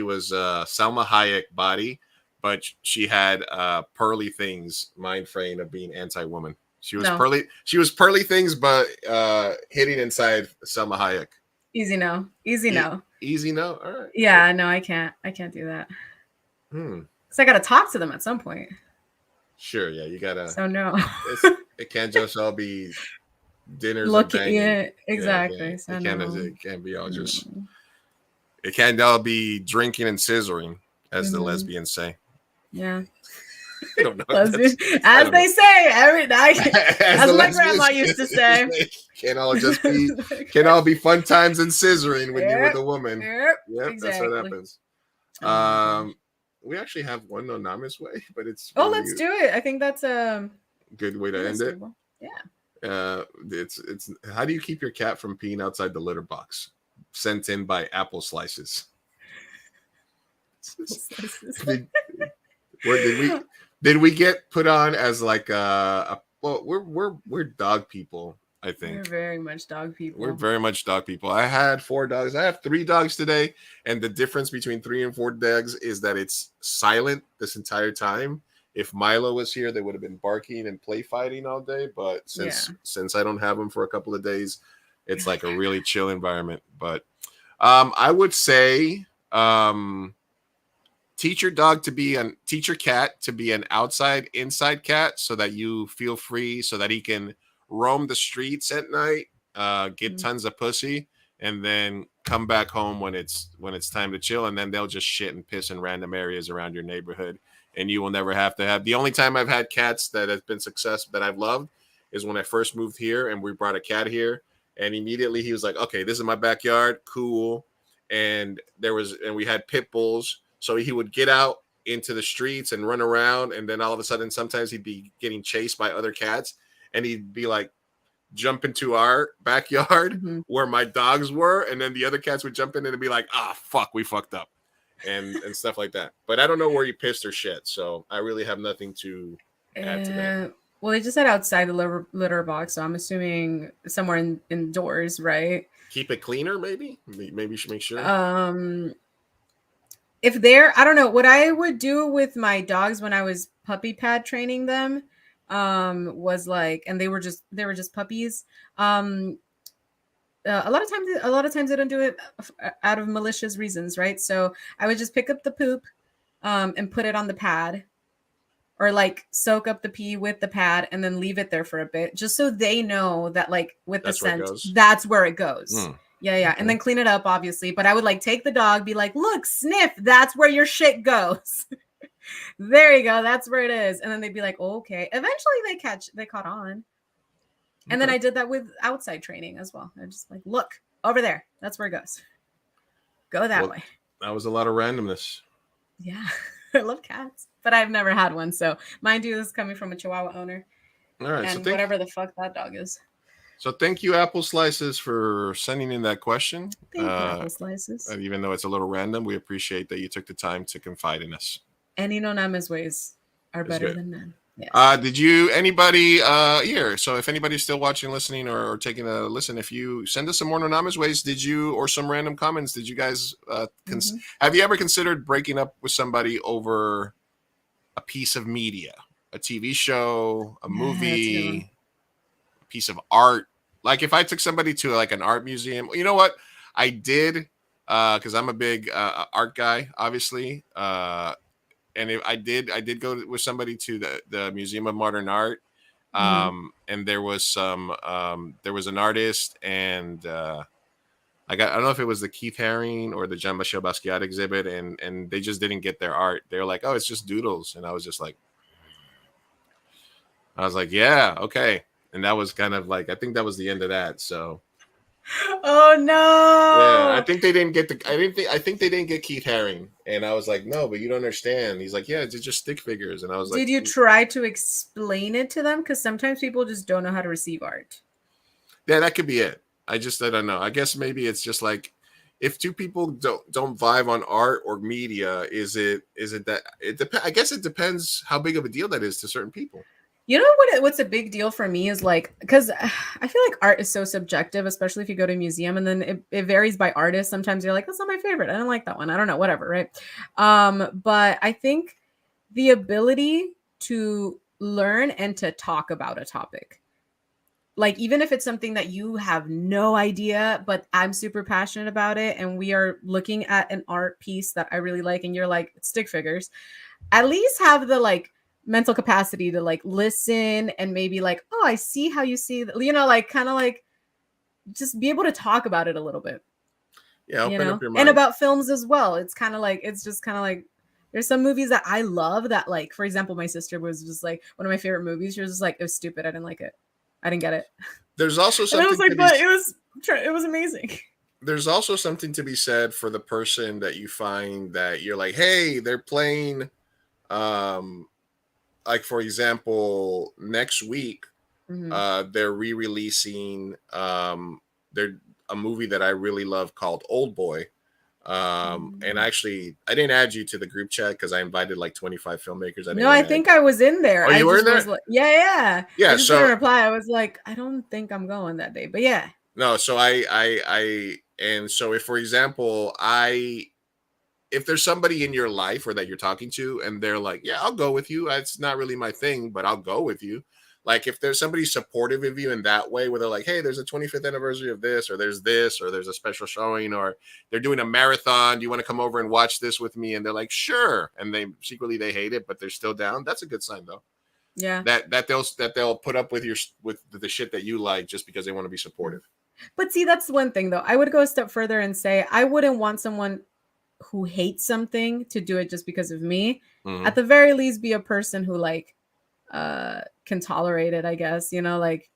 was Salma Hayek body, but she had pearly things, mind frame of being anti-woman. She was
No.
pearly things, but hitting inside Salma Hayek.
Easy no. Easy no.
Easy no. All right.
Yeah, no, I can't do that. Because I gotta talk to them at some point.
Sure, yeah, you gotta.
So no.
It can't just all be dinners
Look,
and banging.
yeah, exactly.
Yeah,
So
it
no.
can't be all just. It can't all be drinking and scissoring, as the
Mhm.
lesbians say.
Yeah.
I don't know.
Lesbian,
I
as
don't
they
know.
say every night, as
the
my
lesbians
grandma used to say.
Can't all be fun times and scissoring when you're with
Yep,
a woman.
Yep,
That's what
exactly.
happens.
Oh my gosh.
We actually have one anonymous way, but it's
Oh,
really
let's do it. I think that's
good way to
that's
end it.
doable. Yeah.
It's how do you keep your cat from peeing outside the litter box? Sent in by Apple Slices. Did we get put on as like well, we're dog people, I think.
We're very much dog people.
We're very much dog people. I had 4 dogs. I have 3 dogs today, and the difference between 3 and 4 dogs is that it's silent this entire time. If Milo was here, they would have been barking and play fighting all day. But since I don't have them for a couple of days, it's like a really chill environment. But I would say teach your cat to be an inside cat, so that you feel free, so that he can roam the streets at night, get tons of pussy, and then come back home when it's time to chill. And then they'll just shit and piss in random areas around your neighborhood, and you will never have to have. The only time I've had cats that has been success that I've loved is when I first moved here and we brought a cat here, and immediately he was like, okay, this is my backyard, cool. And we had pit bulls, so he would get out into the streets and run around, and then all of a sudden sometimes he'd be getting chased by other cats, and he'd be like jump into our backyard where my dogs were, and then the other cats would jump in and be like, fuck, we fucked up, and stuff like that. But I don't know where he pissed or shit, so I really have nothing to add to that.
Well, they just said outside the litter box, so I'm assuming somewhere indoors, right?
Keep it cleaner, maybe you should make sure.
If I don't know what I would do with my dogs when I was puppy pad training them, was like, and they were just puppies. A lot of times they don't do it out of malicious reasons, right? So I would just pick up the poop, and put it on the pad, or like soak up the pee with the pad and then leave it there for a bit, just so they know that like with the scent, that's where it goes. Yeah. And then clean it up, obviously. But I would like take the dog, be like, look, sniff, that's where your shit goes. There you go. That's where it is. And then they'd be like, oh, okay. Eventually they caught on. And then I did that with outside training as well. I just like, look over there. That's where it goes. Go that way.
That was a lot of randomness.
Yeah. I love cats, but I've never had one. So mind you, this is coming from a Chihuahua owner.
All right.
And whatever the fuck that dog is.
So thank you, Apple Slices, for sending in that question.
Thank you, Apple Slices.
And even though it's a little random, we appreciate that you took the time to confide in us.
Any no names ways are better than none. Yes.
Did you anybody here? So if anybody's still watching, listening, or taking a listen, if you send us some more anonymous ways, did you, or some random comments, did you guys have you ever considered breaking up with somebody over a piece of media, a TV show, a
Yeah, that's a good one.
movie, a piece of art? Like if I took somebody to like an art museum, you know what I did, because I'm a big art guy, obviously. And I did go with somebody to the Museum of Modern Art, and there was an artist, and I don't know if it was the Keith Haring or the Jean-Michel Basquiat exhibit, and they just didn't get their art. They were like, oh, it's just doodles, and I was like, yeah, okay. And that was kind of like, I think that was the end of that. So
Oh no.
yeah, I think they didn't get I think they didn't get Keith Haring. And I was like, no, but you don't understand. He's like, yeah, it's just stick figures. And I was like,
did you try to explain it to them? Because sometimes people just don't know how to receive art.
yeah, that could be it. I don't know. I guess maybe it's just like, if two people don't vibe on art or media, is it that it depends? I guess it depends how big of a deal that is to certain people.
You know what's a big deal for me is like, because I feel like art is so subjective, especially if you go to a museum, and then it varies by artist. Sometimes you're like, that's not my favorite. I don't like that one. I don't know, whatever, right? But I think the ability to learn and to talk about a topic, like even if it's something that you have no idea, but I'm super passionate about it, and we are looking at an art piece that I really like, and you're like, it's stick figures, at least have the like mental capacity to like listen and maybe like, oh, I see how you see that, you know, like kind of like just be able to talk about it a little bit.
Yeah, open
you know?
up your mind.
And about films as well. It's kind of like, it's just kind of like, there's some movies that I love that, like, for example, my sister was just like, one of my favorite movies. She was just like, it was stupid. I didn't like it. I didn't get it.
There's also
And
something
I was like,
to
but
be,
it was amazing.
there's also something to be said for the person that you find that you're like, hey, they're playing, like for example, next week, they're re-releasing they're a movie that I really love called Old Boy. And actually, I didn't add you to the group chat because I invited like 25 filmmakers.
No, I think I was in there.
Oh, you were in there?
Was like, yeah.
Yeah,
I just
so
didn't reply. I was like, I don't think I'm going that day, but yeah.
no, so and so if, for example, if there's somebody in your life or that you're talking to and they're like, yeah, I'll go with you. It's not really my thing, but I'll go with you. Like if there's somebody supportive of you in that way, where they're like, hey, there's a 25th anniversary of this, or there's a special showing, or they're doing a marathon. Do you want to come over and watch this with me? And they're like, sure. And they secretly, they hate it, but they're still down. That's a good sign though.
Yeah.
That they'll put up with the shit that you like just because they want to be supportive.
But see, that's one thing though. I would go a step further and say I wouldn't want someone who hates something to do it just because of me. At the very least, be a person who like can tolerate it, I guess. You know, like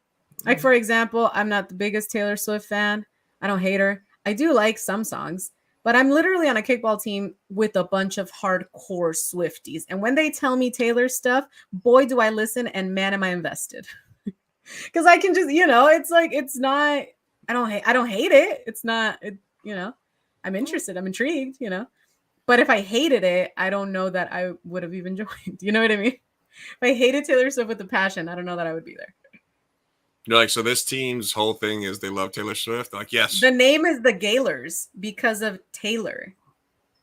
for example, I'm not the biggest Taylor Swift fan. I don't hate her. I do like some songs, but I'm literally on a kickball team with a bunch of hardcore Swifties. And when they tell me Taylor stuff, boy, do I listen, and man, am I invested. Because I can just, it's like, it's not, I don't hate it. It's not, I'm interested. I'm intrigued, but if I hated it, I don't know that I would have even joined. You know what I mean? If I hated Taylor Swift with a passion, I don't know that I would be there.
You're like, so this team's whole thing is they love Taylor Swift? They're like, yes.
The name is the Gaylors because of Taylor.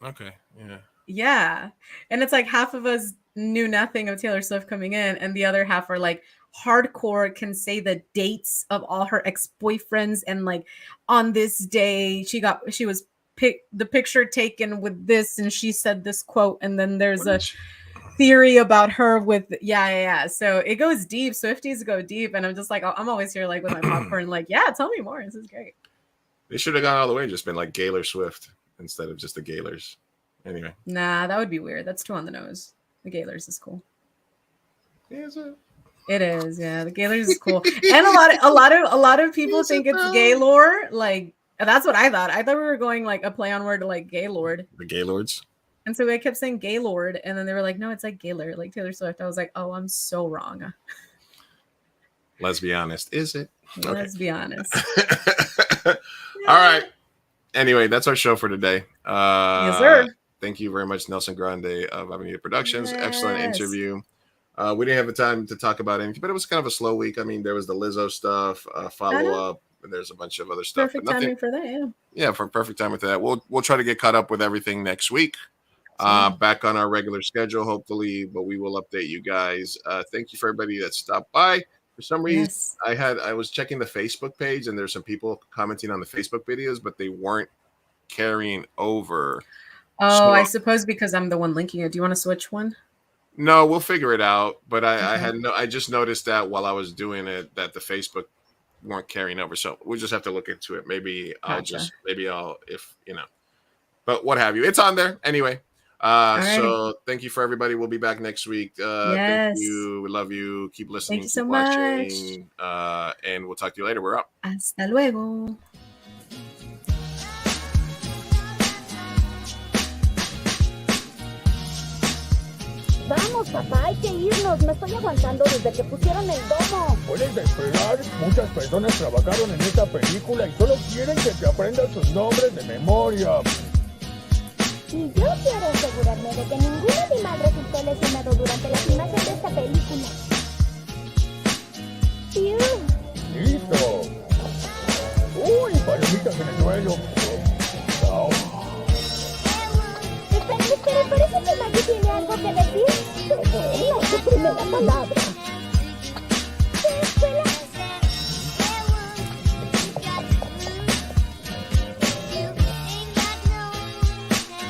Okay. Yeah.
Yeah. And it's like half of us knew nothing of Taylor Swift coming in, and the other half are like hardcore, can say the dates of all her ex-boyfriends, and like on this day she was the picture taken with this, and she said this quote, and then there's a theory about her with so it goes deep. Swifties go deep, and I'm just like, I'm always here like with my popcorn like, yeah, tell me more, this is great.
They should have gone all the way and just been like Gaylor Swift instead of just the Gaylors. Anyway,
nah, that would be weird. That's too on the nose. The Gaylors is cool.
Is it?
It is, yeah. The Gaylors is cool. And a lot of people think it's Gaylord. Like, that's what I thought. I thought we were going like a play on word to like Gaylord.
The Gaylords. And
so I kept saying Gaylord, and then they were like, no, it's like Gaylor, like Taylor Swift. I was like, oh, I'm so wrong.
Let's be honest. Is it?
Okay. Let's be honest.
All right. Anyway, that's our show for today.
Yes, sir.
Thank you very much, Nelson Grande of Avenida Productions. Yes. Excellent interview. We didn't have the time to talk about anything, but it was kind of a slow week. I mean, there was the Lizzo stuff, follow up, and there's a bunch of other stuff.
Perfect
but nothing,
timing for that, yeah.
Yeah, for perfect timing for that. We'll try to get caught up with everything next week. Back on our regular schedule, hopefully, but we will update you guys. Thank you for everybody that stopped by. For some reason, I was checking the Facebook page, and there's some people commenting on the Facebook videos, but they weren't carrying over.
Oh,
So,
I suppose because I'm the one linking it. Do you want to switch one?
no, we'll figure it out. But I just noticed that while I was doing it, that the Facebook weren't carrying over. So we'll just have to look into it. Maybe I'll if you know. But what have you? It's on there anyway. So thank you for everybody. We'll be back next week. Thank you. We love you. Keep listening.
Thank you
keep
so
watching.
much.
And we'll talk to you later. We're up.
Hasta luego.
Vamos, papá, hay que irnos. Me estoy aguantando desde que pusieron el domo.
Puedes esperar. Muchas personas trabajaron en esta película y solo quieren que te aprendas sus nombres de memoria.
Y yo quiero asegurarme de que ningún animal resultó lesionado durante la filmación de esta película.
¡Listo! ¡Uy, palomitas en el suelo!
Espera, parece que Maggie tiene algo que decir. No es su primera palabra.